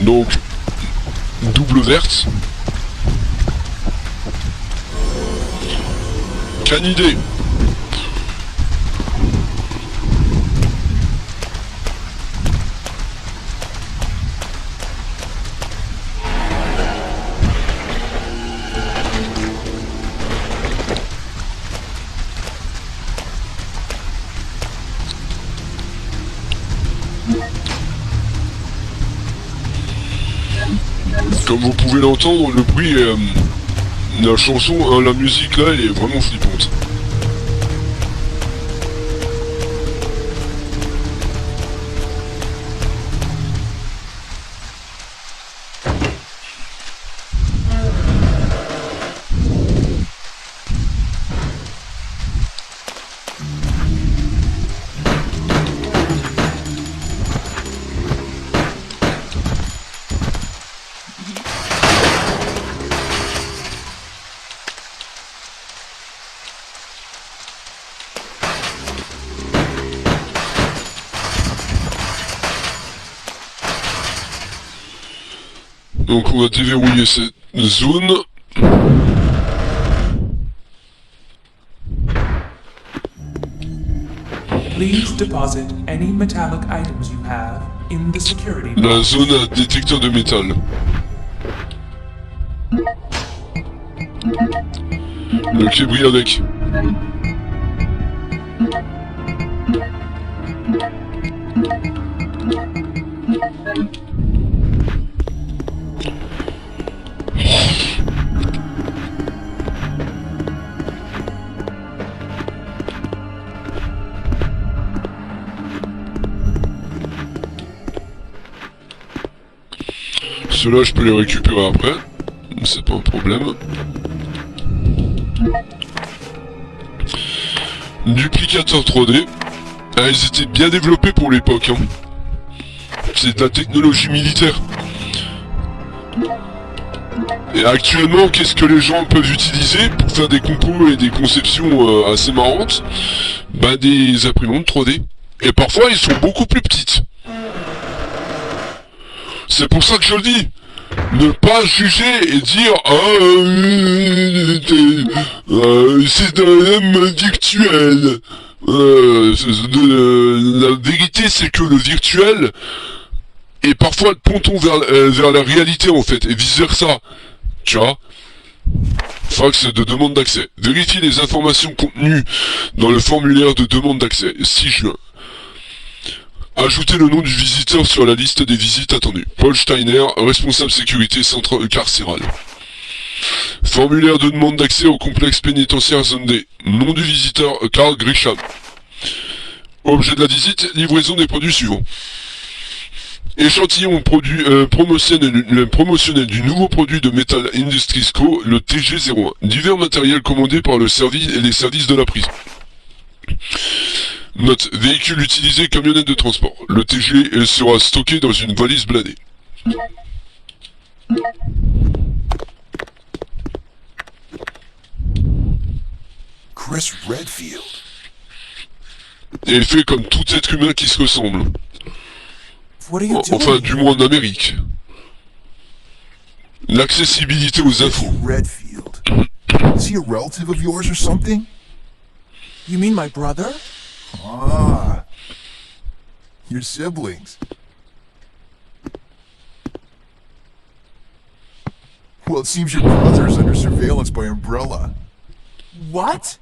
Donc, double verte. Canidé. Comme vous pouvez l'entendre, le bruit, la chanson, la musique là, elle est vraiment flippante. Donc on va déverrouiller cette zone. Please deposit any metallic items you have in the security box. La zone à détecteur de métal. Le quai brille avec. Ceux-là, je peux les récupérer après. C'est pas un problème. Duplicateur 3D. Ah, ils étaient bien développés pour l'époque. Hein. C'est de la technologie militaire. Et actuellement, qu'est-ce que les gens peuvent utiliser pour faire des compos et des conceptions assez marrantes? Bah des imprimantes 3D. Et parfois, ils sont beaucoup plus petites. C'est pour ça que je le dis. Ne pas juger et dire c'est un homme virtuel. La vérité, c'est que le virtuel est parfois le ponton vers la réalité en fait, et vice versa. Tu vois? Fax de demande d'accès. Vérifiez les informations contenues dans le formulaire de demande d'accès. 6 juin. Ajoutez le nom du visiteur sur la liste des visites attendues. Paul Steiner, responsable sécurité centre carcéral. Formulaire de demande d'accès au complexe pénitentiaire zone D. Nom du visiteur, Carl Grisham. Objet de la visite, livraison des produits suivants. Échantillon promotionnel du nouveau produit de Metal Industries Co., le TG01. Divers matériels commandés par le service et les services de la prison. Note, véhicule utilisé, camionnette de transport. Le TG sera stocké dans une valise blindée. Chris Redfield. Et fait comme tout être humain qui se ressemble. What are you doing? Enfin, du moins en Amérique. L'accessibilité aux infos. Redfield. Is he a relative of yours or something? You mean my brother? Ah. Your siblings. Well, it seems your brother is under surveillance by Umbrella. What?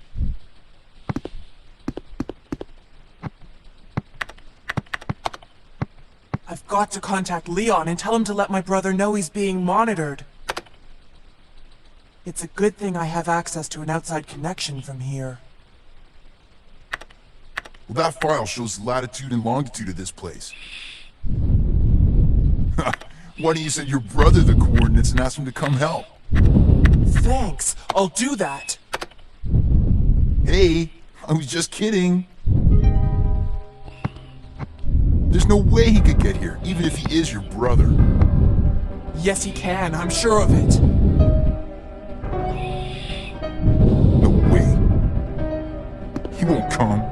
I've got to contact Leon and tell him to let my brother know he's being monitored. It's a good thing I have access to an outside connection from here. Well, that file shows the latitude and longitude of this place. Why don't you send your brother the coordinates and ask him to come help? Thanks, I'll do that. Hey, I was just kidding. There's no way he could get here, even if he is your brother. Yes, he can, I'm sure of it. No way. He won't come.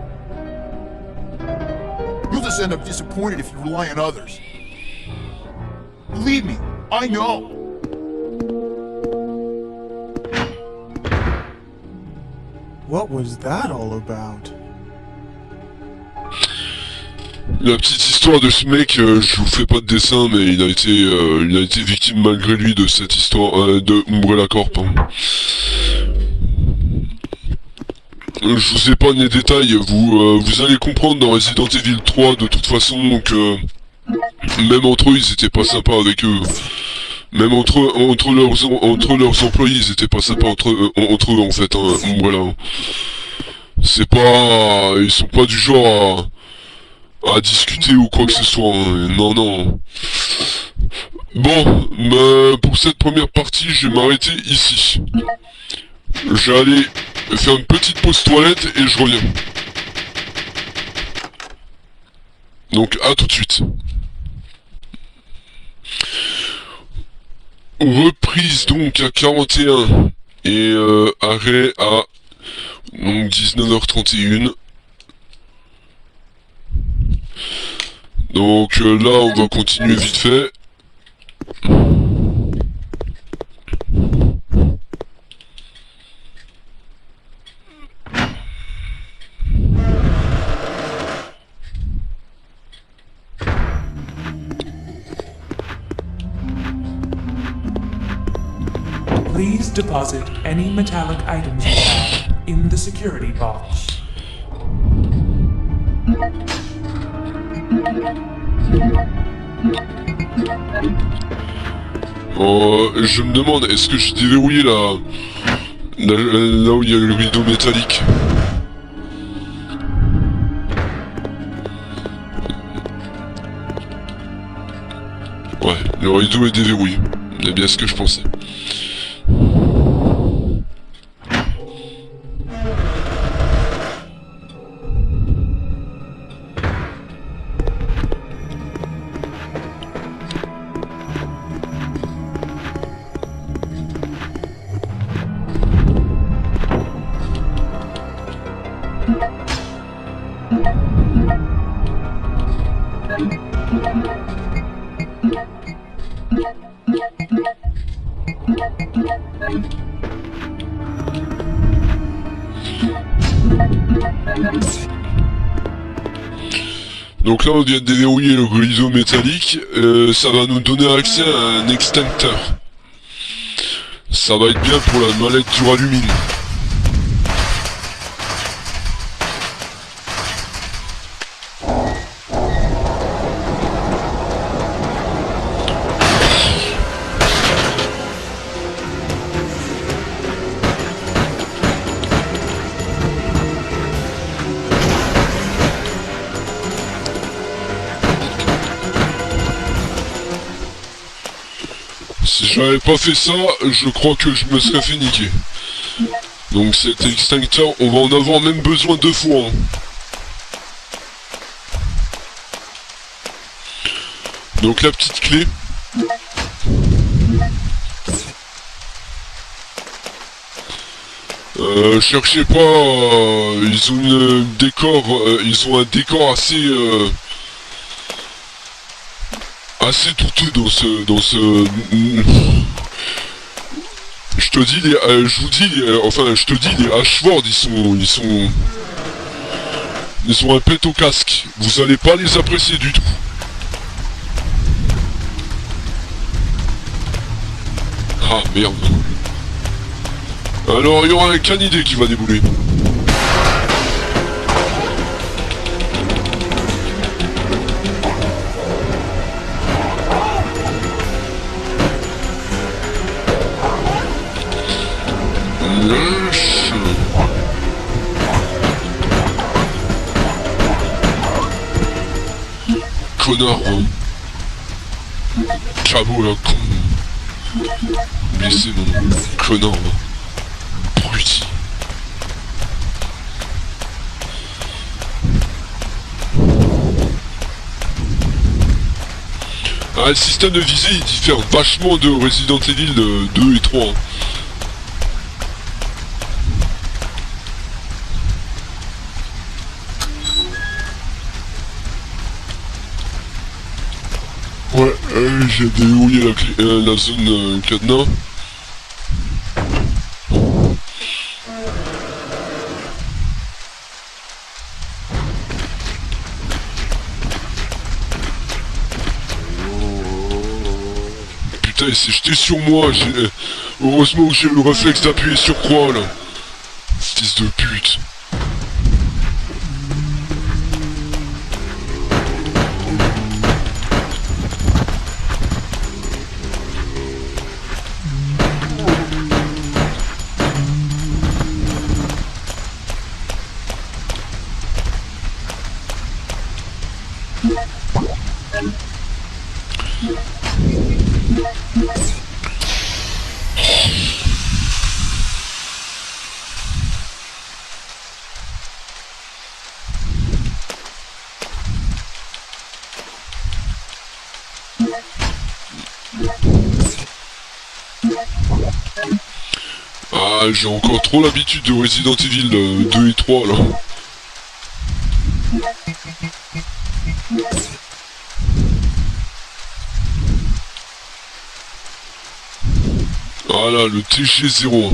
You'll just end up disappointed if you rely on others. Believe me, I know. What was that all about? La petite histoire de ce mec, je vous fais pas de dessin, mais il a été victime malgré lui de cette histoire de Umbrella Corp. Hein. Je vous épargne les détails, vous allez comprendre dans Resident Evil 3 de toute façon que même entre eux ils étaient pas sympas avec eux. Même entre leurs employés ils étaient pas sympas entre eux en fait, hein, Umbrella. C'est pas... Ils sont pas du genre à discuter ou quoi que ce soit, hein. Non, non. Bon, pour cette première partie, je vais m'arrêter ici. Je vais aller faire une petite pause toilette et je reviens. Donc, à tout de suite. Reprise donc à 41 et arrêt à donc 19h31. Donc là on va continuer vite fait. Please deposit any metallic items you have in the security box. Je me demande, est-ce que j'ai déverrouillé là où il y a le rideau métallique? Ouais, le rideau est déverrouillé. C'est bien ce que je pensais. Donc là on vient de déverrouiller le grisot métallique, ça va nous donner accès à un extincteur. Ça va être bien pour la mallette duralumine. Si j'avais pas fait ça, je crois que je me serais fait niquer. Donc cet extincteur, on va en avoir même besoin 2 fois. Hein. Donc la petite clé. Cherchez pas, ils ont un décor assez douteux dans ce. Je te dis je te dis les Ashford, ils ont un pet au casque. Vous allez pas les apprécier du tout. Ah merde. Alors il y aura un canidé qui va débouler. Lâche. Connard, hein. Cabot là, con. Blessé mon connard là. Bruti. Ah, le système de visée il diffère vachement de Resident Evil 2 et 3. Hein. Ouais, j'ai dérouillé la zone cadenas. Putain, il s'est jeté sur moi, heureusement que j'ai eu le réflexe d'appuyer sur croix là. Fils de pute. Ah, j'ai encore trop l'habitude de Resident Evil 2 et 3 là. Voilà, le TG01.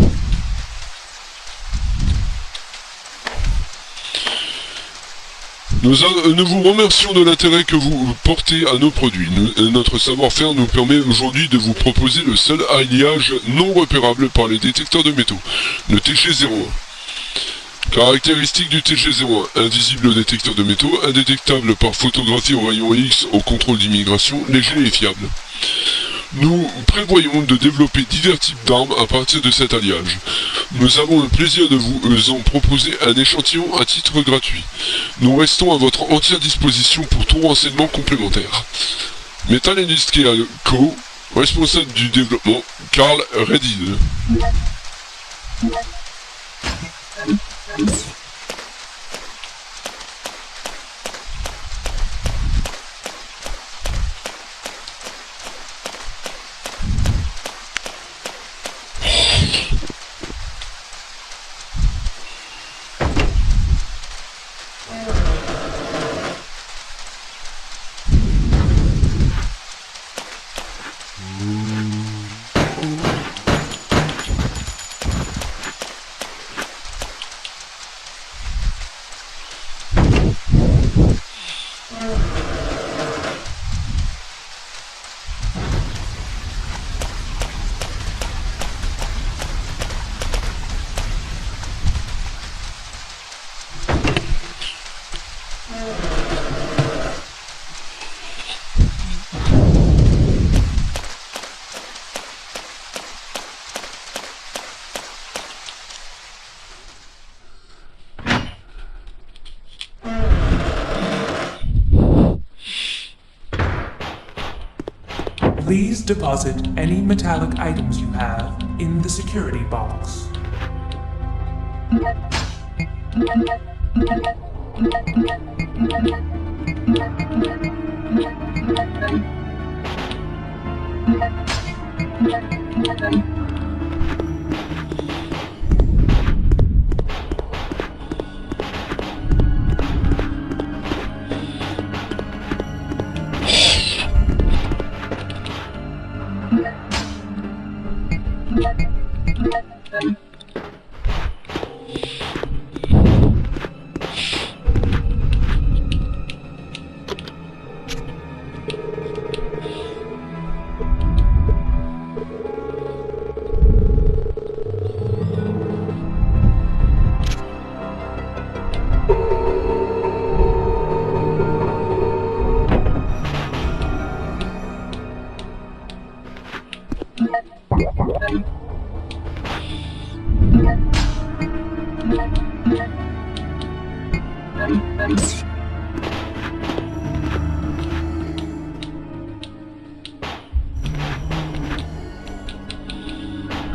Nous vous remercions de l'intérêt que vous portez à nos produits. Notre savoir-faire nous permet aujourd'hui de vous proposer le seul alliage non repérable par les détecteurs de métaux, le TG01. Caractéristiques du TG01, invisible au détecteur de métaux, indétectable par photographie au rayon X au contrôle d'immigration, léger et fiable. Nous prévoyons de développer divers types d'armes à partir de cet alliage. Nous avons le plaisir de vous en proposer un échantillon à titre gratuit. Nous restons à votre entière disposition pour tout renseignement complémentaire. Metal Industrial Co., responsable du développement, Carl Redil. Please deposit any metallic items you have in the security box.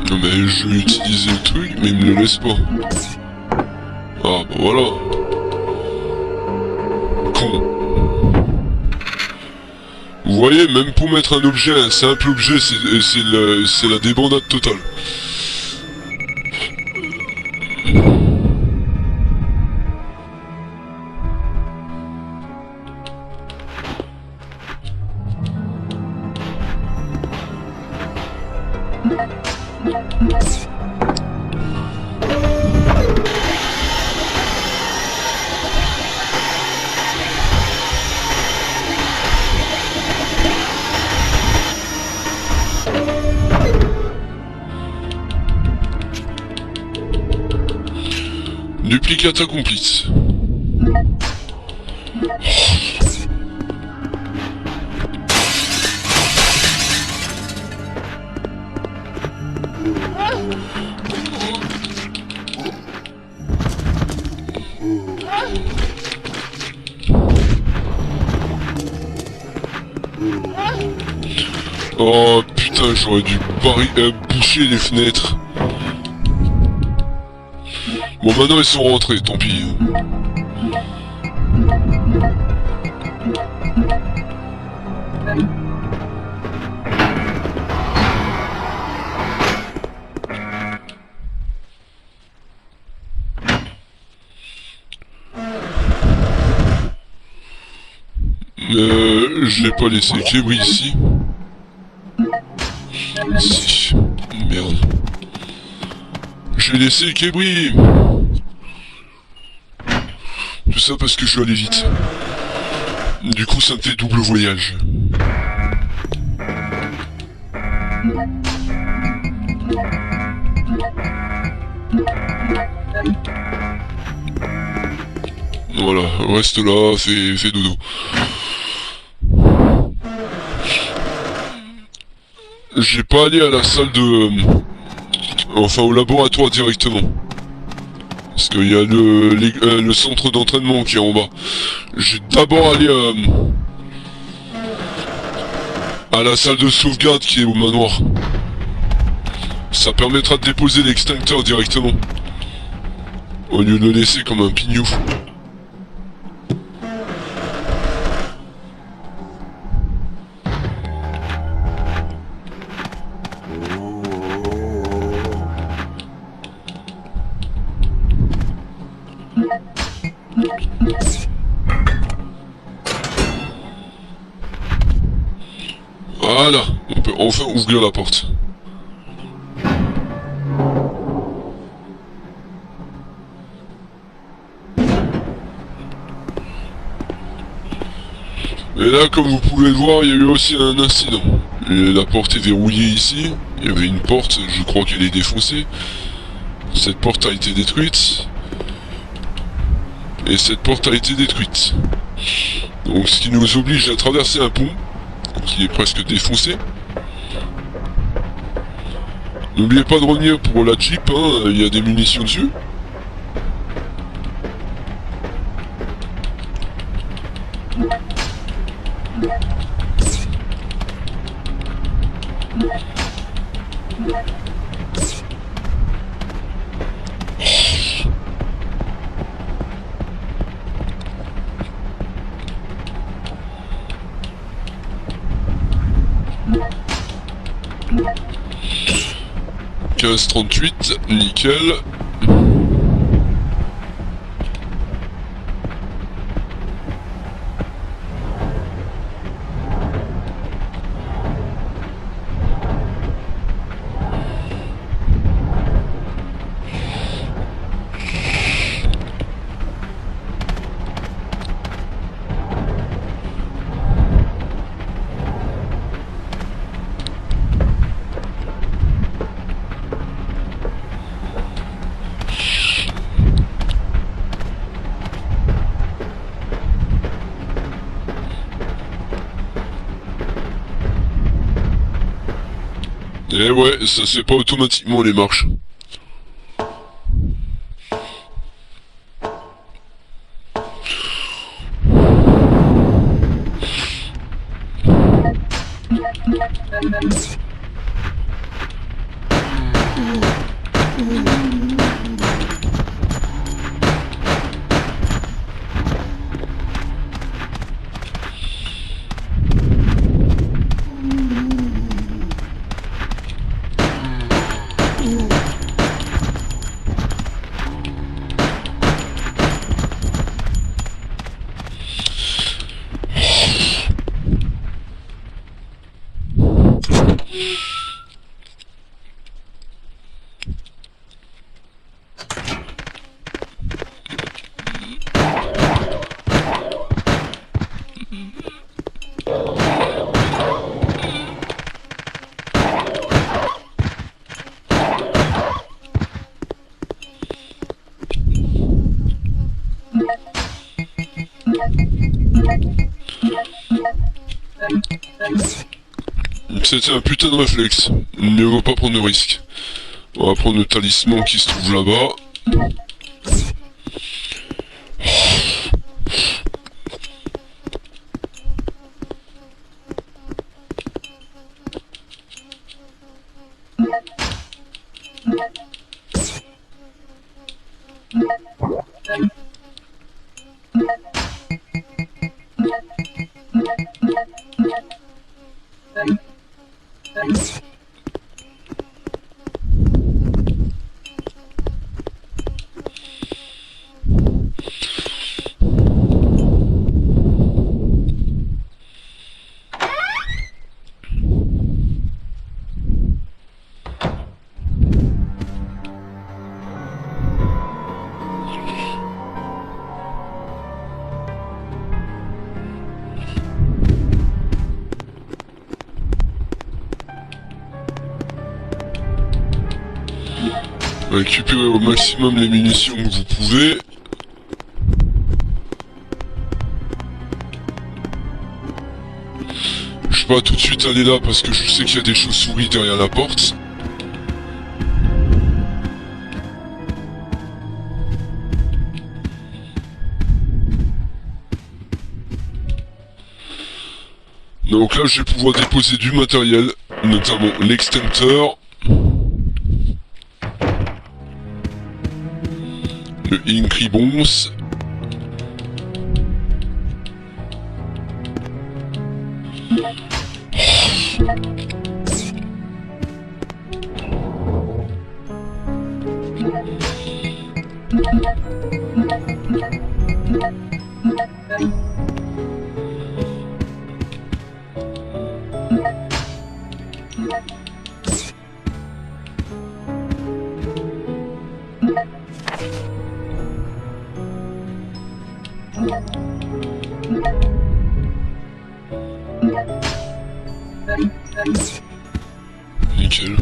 Non mais je vais utiliser le truc, mais il me le laisse pas. Ah bah voilà. Con. Vous voyez, même pour mettre un objet, un simple objet, c'est la débandade totale. Duplicata complete. Oh putain, j'aurais dû boucher les fenêtres. Bon, maintenant ils sont rentrés, tant pis. Je vais pas laisser le câble ici. Si. Merde. Je vais laisser le kébri. Tout ça parce que je dois aller vite. Du coup ça me fait double voyage. Voilà, reste là, fais dodo. J'ai pas allé à la salle de... enfin au laboratoire directement. Parce qu'il y a le centre d'entraînement qui est en bas. J'ai d'abord allé à la salle de sauvegarde qui est au manoir. Ça permettra de déposer l'extincteur directement. Au lieu de le laisser comme un pignou. Voilà, on peut enfin ouvrir la porte. Et là, comme vous pouvez le voir, il y a eu aussi un incident. Et la porte est verrouillée ici. Il y avait une porte, je crois qu'elle est défoncée. Cette porte a été détruite. Et cette porte a été détruite. Donc ce qui nous oblige à traverser un pont qui est presque défoncé. N'oubliez pas de revenir pour la Jeep, hein, il y a des munitions dessus. 1538, nickel. Et ouais, ça se fait pas automatiquement les marches. C'était un putain de réflexe. Mieux vaut pas prendre de risque. On va prendre le talisman qui se trouve là-bas. Récupérez au maximum les munitions que vous pouvez. Je vais pas tout de suite aller là parce que je sais qu'il y a des chauves-souris derrière la porte. Donc là je vais pouvoir déposer du matériel, notamment l'extincteur. Le Incribons. Nickel.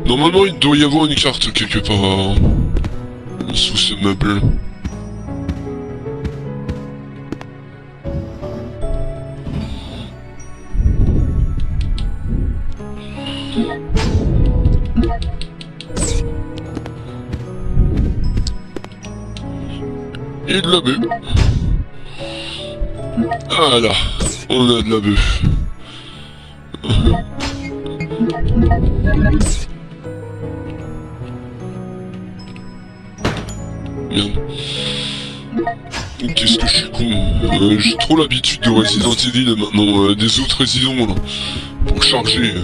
Normalement, il doit y avoir une carte quelque part sous ce meuble. Et de la bœuf. Voilà, on a de la bœuf. Merde. Qu'est-ce que je suis con. J'ai trop l'habitude de Resident Evil maintenant, des autres résidents là, pour charger.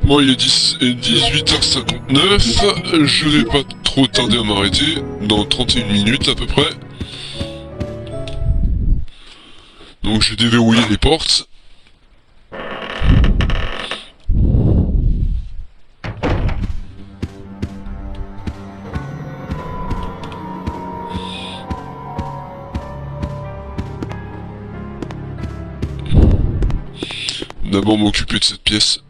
Bon, il est 18h59, je vais pas trop tarder à m'arrêter, dans 31 minutes à peu près. Donc je vais déverrouiller les portes. D'abord m'occuper de cette pièce.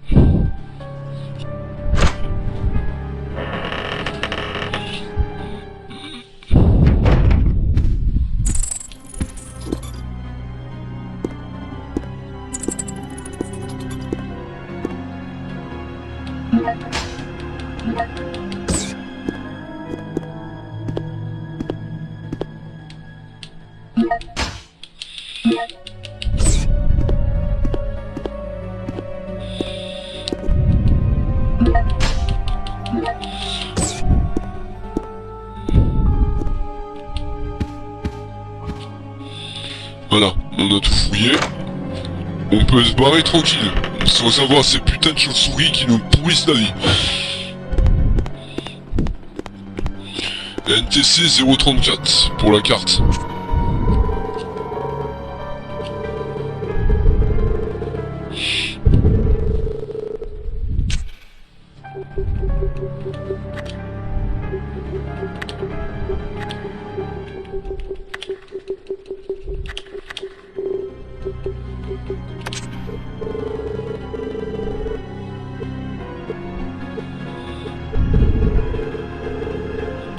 Voilà, on a tout fouillé. On peut se barrer tranquille, sans avoir ces putains de chauves-souris qui nous pourrissent la vie. NTC 034 pour la carte.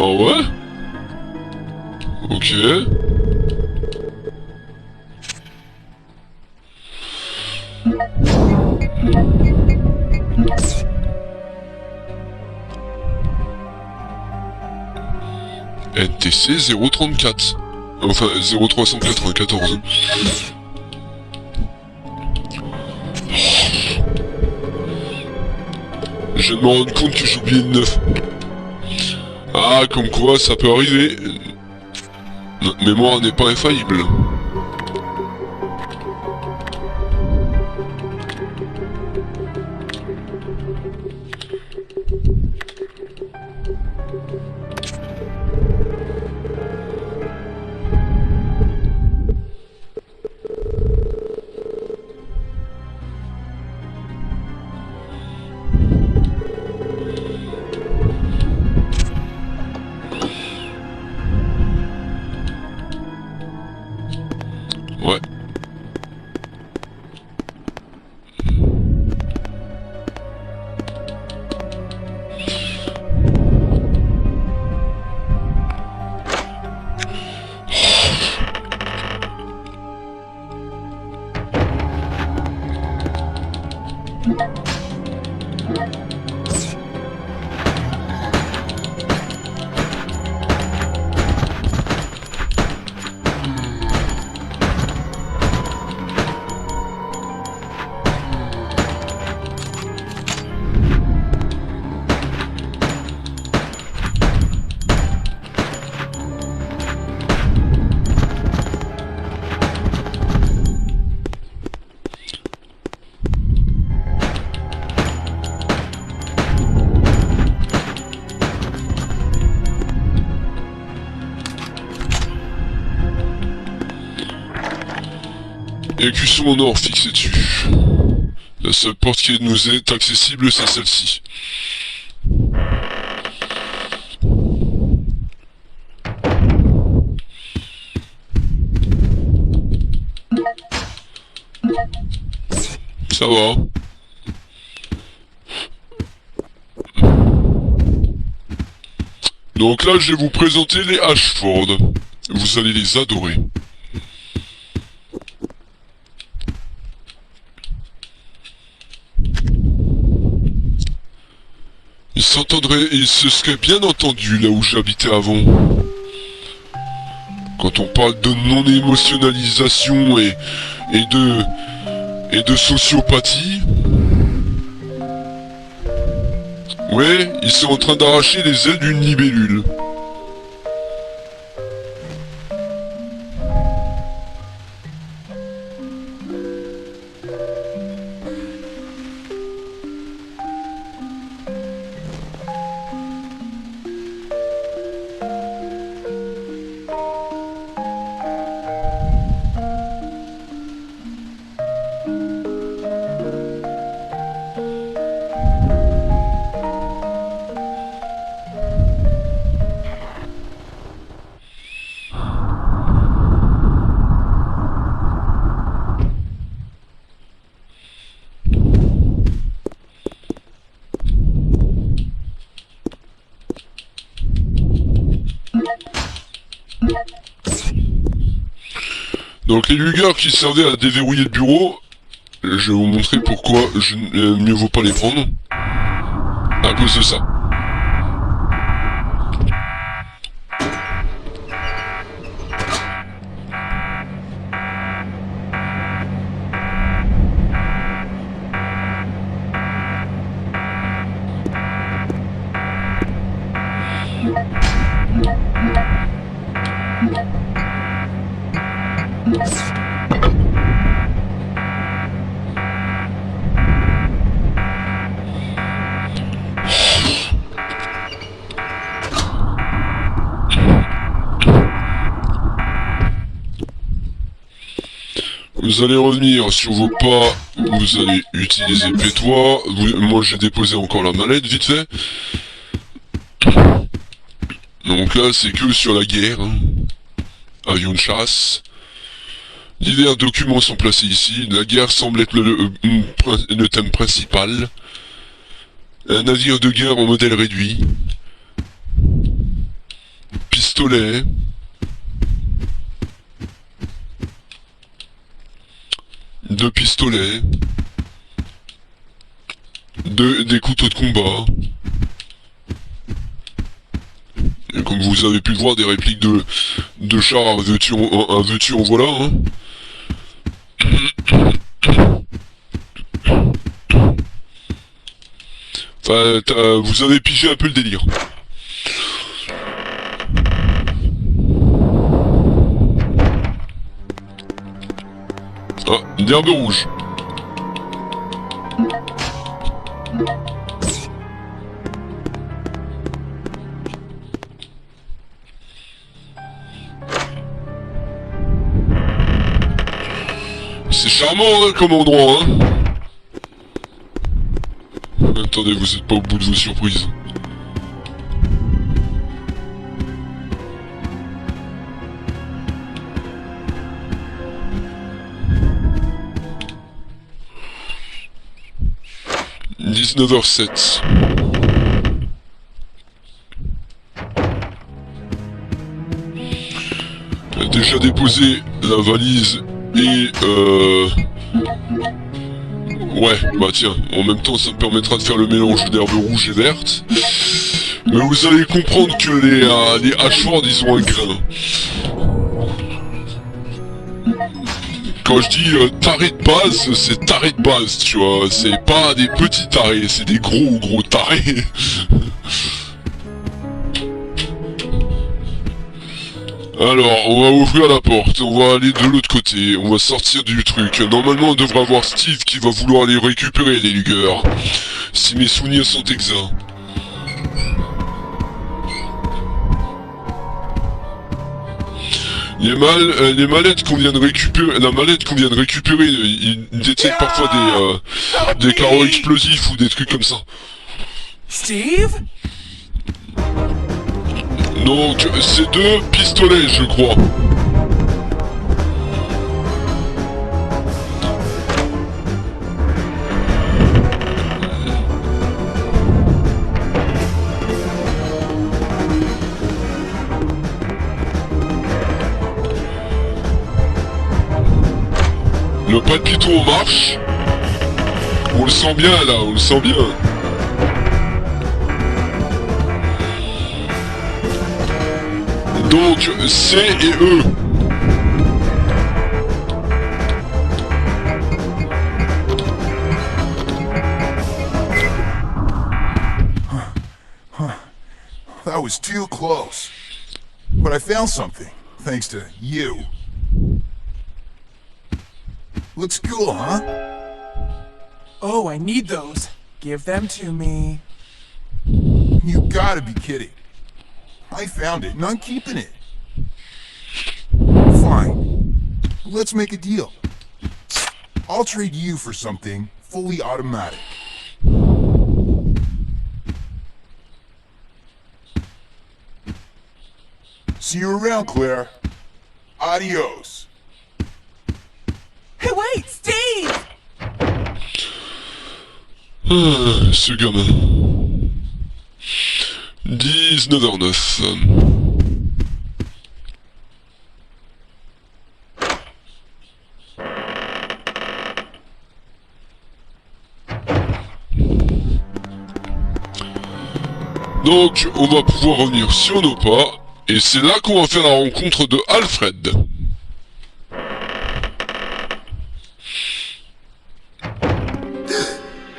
Ah ouais? Ok. NTC 034. Enfin 0394. Je me rends compte que j'ai oublié le 9. Ah, comme quoi, ça peut arriver. Notre mémoire n'est pas infaillible. Ouais. Écusson en or fixé dessus. La seule porte qui nous est accessible, c'est celle-ci. Ça va. Donc là, je vais vous présenter les Ashford. Vous allez les adorer. Il se serait bien entendu là où j'habitais avant. Quand on parle de non-émotionnalisation et de sociopathie. Ouais, ils sont en train d'arracher les ailes d'une libellule. Donc les lugueurs qui servaient à déverrouiller le bureau, je vais vous montrer pourquoi mieux vaut pas les prendre. À cause de ça. Vous allez revenir sur vos pas, vous allez utiliser pétois, moi j'ai déposé encore la mallette vite fait. Donc là c'est que sur la guerre, hein. Avion de chasse. Divers documents sont placés ici, la guerre semble être le thème principal. Un navire de guerre en modèle réduit. Pistolet. Deux pistolets. Des couteaux de combat. Et comme vous avez pu le voir, des répliques de chars à veux-tu en voilà, hein. Enfin, vous avez pigé un peu le délire. Ah, d'herbe rouge. C'est charmant, hein, comme endroit, hein. Attendez, vous êtes pas au bout de vos surprises. « 19h07. » Déjà déposé la valise et ouais, bah tiens, en même temps ça me permettra de faire le mélange d'herbes rouges et vertes. Mais vous allez comprendre que les hachoirs, ils ont un grain. Quand je dis taré de base, c'est taré de base, tu vois. C'est pas des petits tarés, c'est des gros tarés. Alors, on va ouvrir la porte, on va aller de l'autre côté, on va sortir du truc. Normalement, on devrait avoir Steve qui va vouloir aller récupérer les lugueurs. Si mes souvenirs sont exacts. Les mallettes qu'on vient de récupérer, la mallette qu'on vient de récupérer, il détecte parfois des carreaux explosifs ou des trucs comme ça. Steve? Donc, c'est deux pistolets, je crois. Le palpiton en marche. On le sent bien là, on le sent bien. Donc, C et E. That was too close. But I found something, thanks to you. Looks cool, huh? Oh, I need those. Give them to me. You gotta be kidding. I found it and I'm keeping it. Fine. Let's make a deal. I'll trade you for something fully automatic. See you around, Claire. Adios. Hey, wait, Steve! Ah, ce gamin. 19h09. Donc, on va pouvoir revenir sur nos pas, et c'est là qu'on va faire la rencontre de Alfred.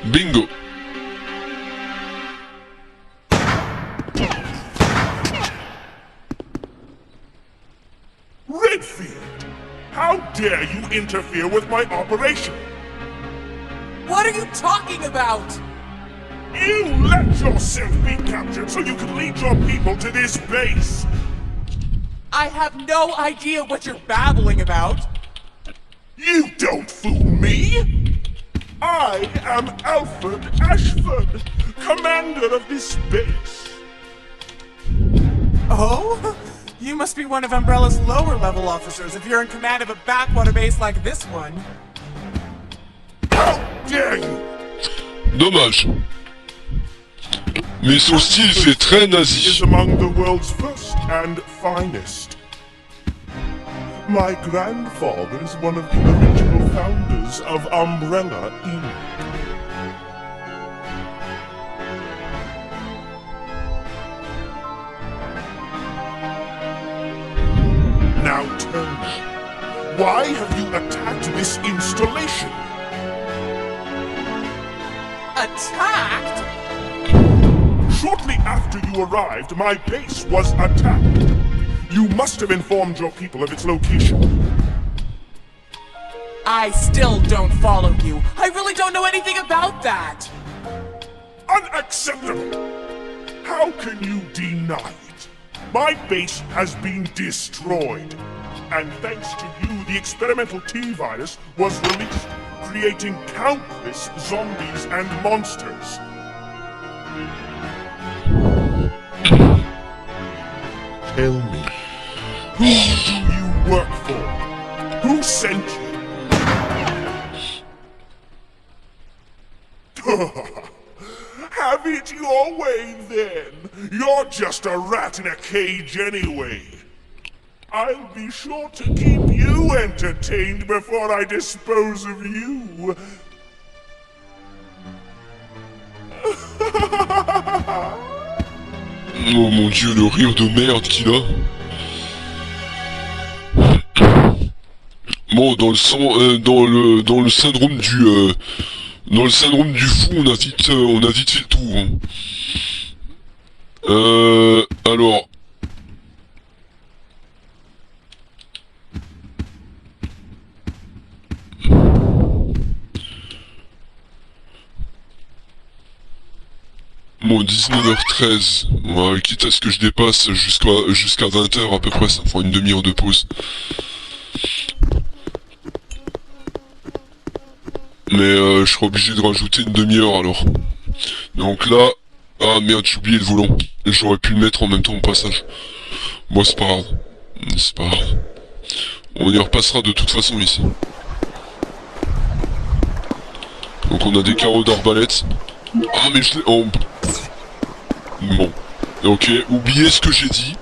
Bingo. Redfield! How dare you interfere with my operation? What are you talking about? You let yourself be captured so you can lead your people to this base! I have no idea what you're babbling about. You don't fool me! I am Alfred Ashford, commander of this base. Oh? You must be one of Umbrella's lower level officers if you're in command of a backwater base like this one. How dare you! Dommage. Mais son style fait très Is nazi. among the world's first and finest. My grandfather is one of the original founders of Umbrella Inc. Now tell me, why have you attacked this installation? Attacked? Shortly after you arrived, my base was attacked. You must have informed your people of its location. I still don't follow you. I really don't know anything about that. Unacceptable! How can you deny it? My base has been destroyed. And thanks to you, the experimental T-virus was released, creating countless zombies and monsters. Tell me, who do you work for? Who sent you? Have it your way then. You're just a rat in a cage anyway. I'll be sure to keep you entertained before I dispose of you. Oh mon dieu, le rire de merde qu'il a. Bon, dans le syndrome du dans le syndrome du fou, on a vite fait le tour. Hein. Alors. Bon, 19h13, ouais, quitte à ce que je dépasse jusqu'à 20h à peu près, ça fera une demi-heure de pause. Mais je serai obligé de rajouter une demi-heure alors. Donc là... Ah merde, j'ai oublié le volant. J'aurais pu le mettre en même temps au passage. Bon, c'est pas grave. C'est pas grave. On y repassera de toute façon ici. Donc on a des carreaux d'arbalète. Ah mais je l'ai... Oh. Bon. Ok, oubliez ce que j'ai dit.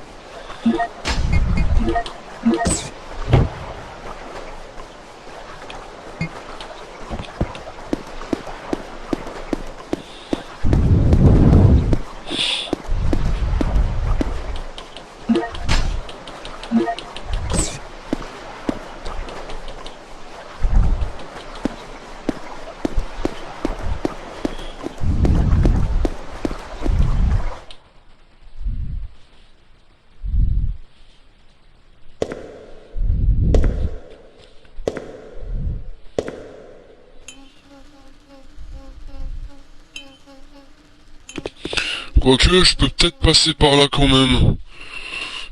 Quoique, je peux peut-être passer par là quand même.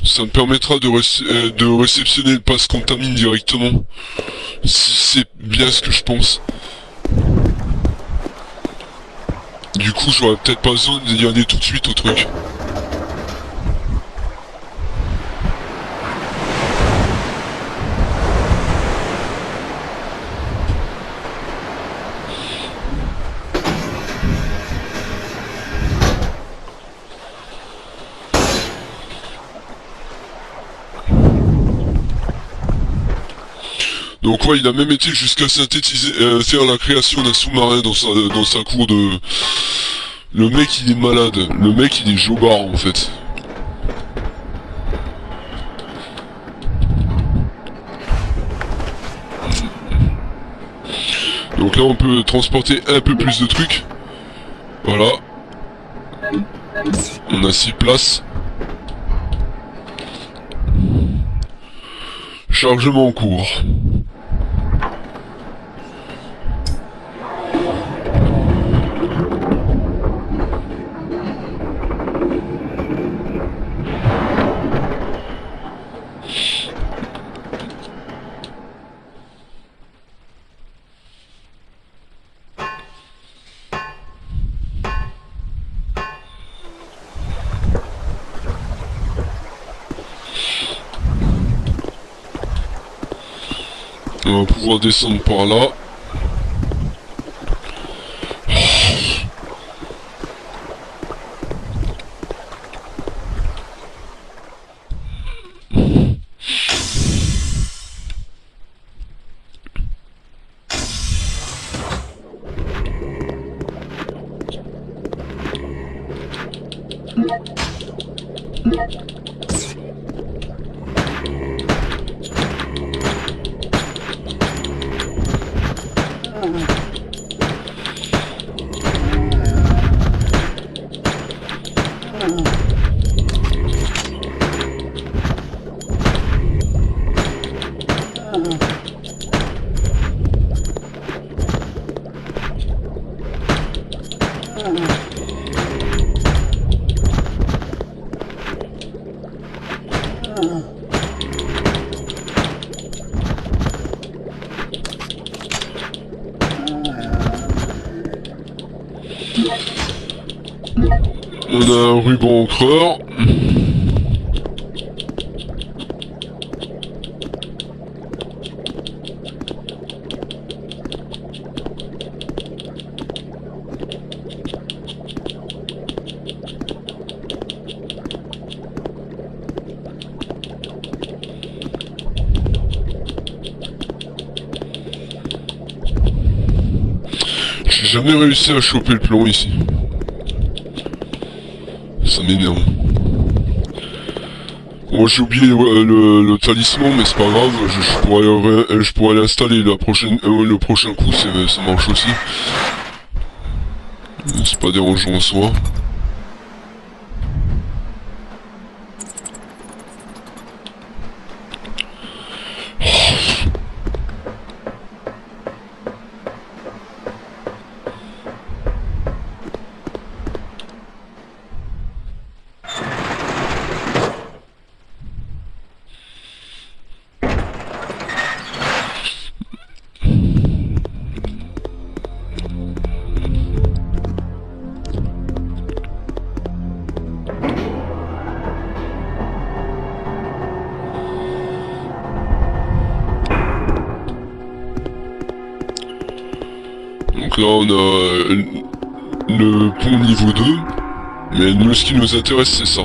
Ça me permettra de réceptionner le passe contamine directement. Si c'est bien ce que je pense. Du coup, j'aurais peut-être pas besoin d'y aller tout de suite au truc. Donc ouais, il a même été jusqu'à synthétiser, faire la création d'un sous-marin dans sa cour Le mec il est malade, le mec il est jobard en fait. Donc là on peut transporter un peu plus de trucs. Voilà. On a 6 places. Chargement en cours. On va pouvoir descendre par là. On a un ruban encreur. J'ai jamais réussi à choper le plomb ici. Ça m'énerve. Bon, j'ai oublié le talisman, mais c'est pas grave, je pourrais l'installer le prochain coup, ça marche aussi. C'est pas dérangeant en soi. Donc là on a le pont niveau 2, mais nous ce qui nous intéresse c'est ça.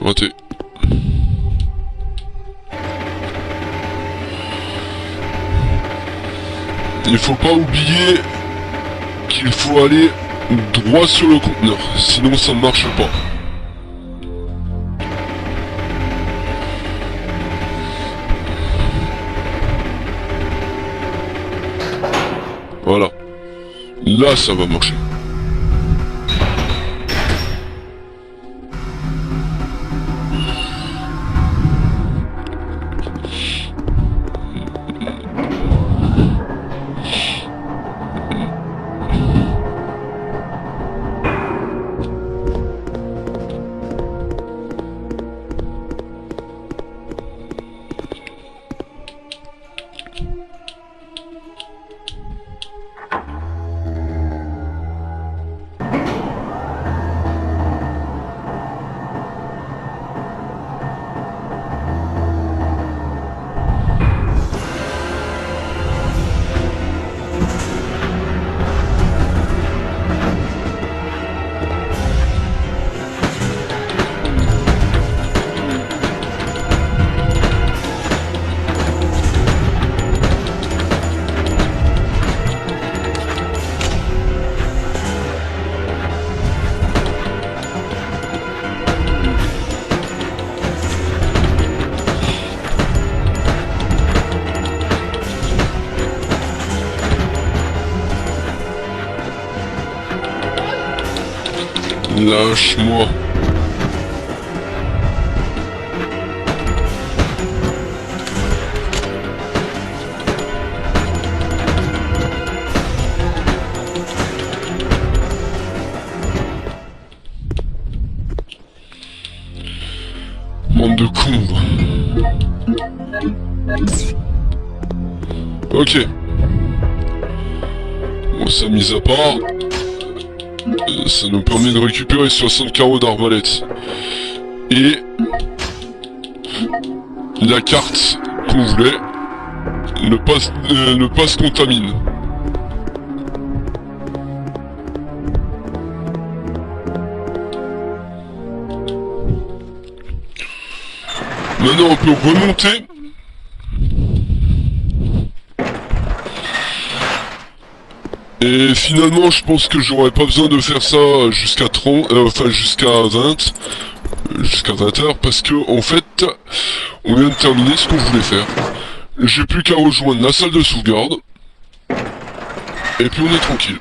Raté. Il faut pas oublier qu'il faut aller droit sur le conteneur, sinon ça ne marche pas. Voilà. Là ça va marcher. Lâche-moi. Bande de cons. Ok. Bon, ça mis à part, ça nous permet de récupérer 60 carreaux d'arbalète. Et la carte qu'on voulait, le passe contamine. Maintenant on peut remonter. Et finalement je pense que j'aurais pas besoin de faire ça jusqu'à 30, enfin jusqu'à 20. Jusqu'à 20h parce que en fait on vient de terminer ce qu'on voulait faire. J'ai plus qu'à rejoindre la salle de sauvegarde. Et puis on est tranquille.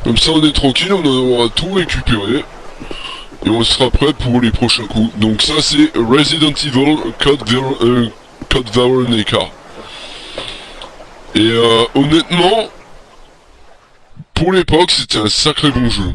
Comme ça on est tranquille, on aura tout récupéré. Et on sera prêt pour les prochains coups. Donc ça c'est Resident Evil Code Veronica. Et honnêtement, pour l'époque c'était un sacré bon jeu.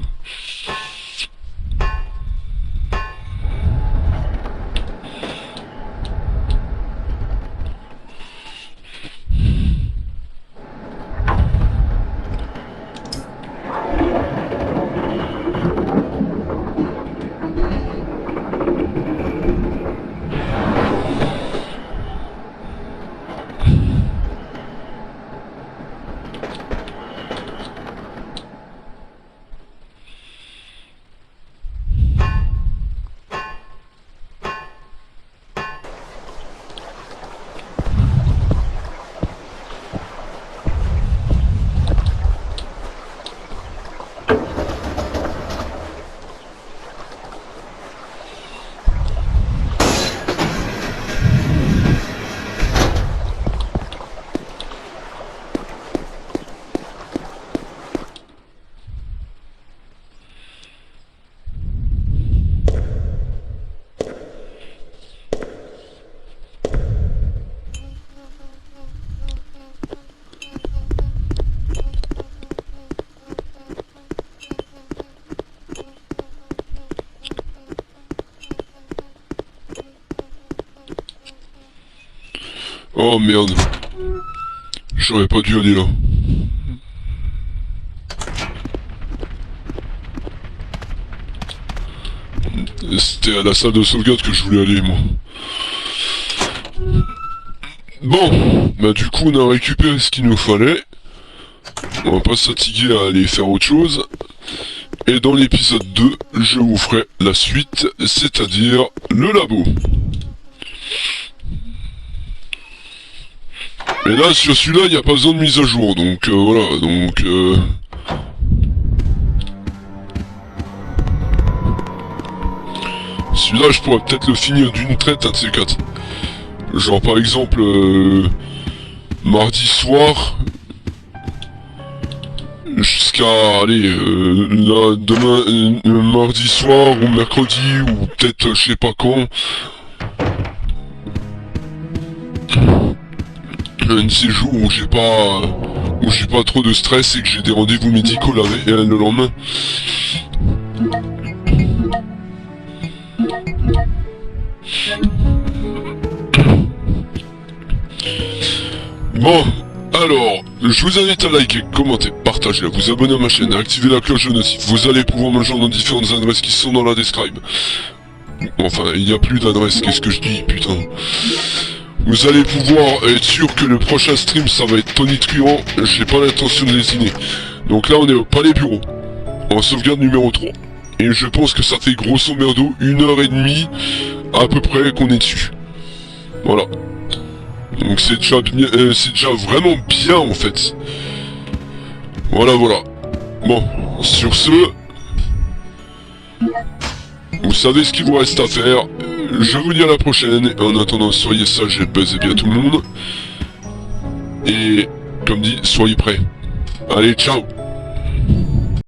Oh merde. J'aurais pas dû aller là. C'était à la salle de sauvegarde que je voulais aller moi. Bon, bah du coup on a récupéré ce qu'il nous fallait. On va pas se fatiguer à aller faire autre chose. Et dans l'épisode 2, je vous ferai la suite, c'est-à-dire le labo. Et là, sur celui-là, il n'y a pas besoin de mise à jour, donc voilà, donc... Celui-là, je pourrais peut-être le finir d'une traite, un de ces quatre. Genre, par exemple, mardi soir... Jusqu'à, allez, là, demain, mardi soir, ou mercredi, ou peut-être, je sais pas quand... Un de ces jours où j'ai pas trop de stress et que j'ai des rendez-vous médicaux le lendemain. Bon, alors, je vous invite à liker, commenter, partager, à vous abonner à ma chaîne, à activer la cloche de notif. Vous allez pouvoir me rejoindre dans différentes adresses qui sont dans la description. Enfin, il n'y a plus d'adresse, qu'est-ce que je dis, putain. Vous allez pouvoir être sûr que le prochain stream ça va être Tony Truant, j'ai pas l'intention de lésiner. Donc là on est au Palais Bureau, en sauvegarde numéro 3. Et je pense que ça fait grosso merdo 1h30 à peu près qu'on est dessus. Voilà. Donc c'est déjà, c'est déjà vraiment bien en fait. Voilà, voilà. Bon, sur ce... Vous savez ce qu'il vous reste à faire. Je vous dis à la prochaine. En attendant, soyez sages et baisez bien tout le monde. Et, comme dit, soyez prêts. Allez, ciao!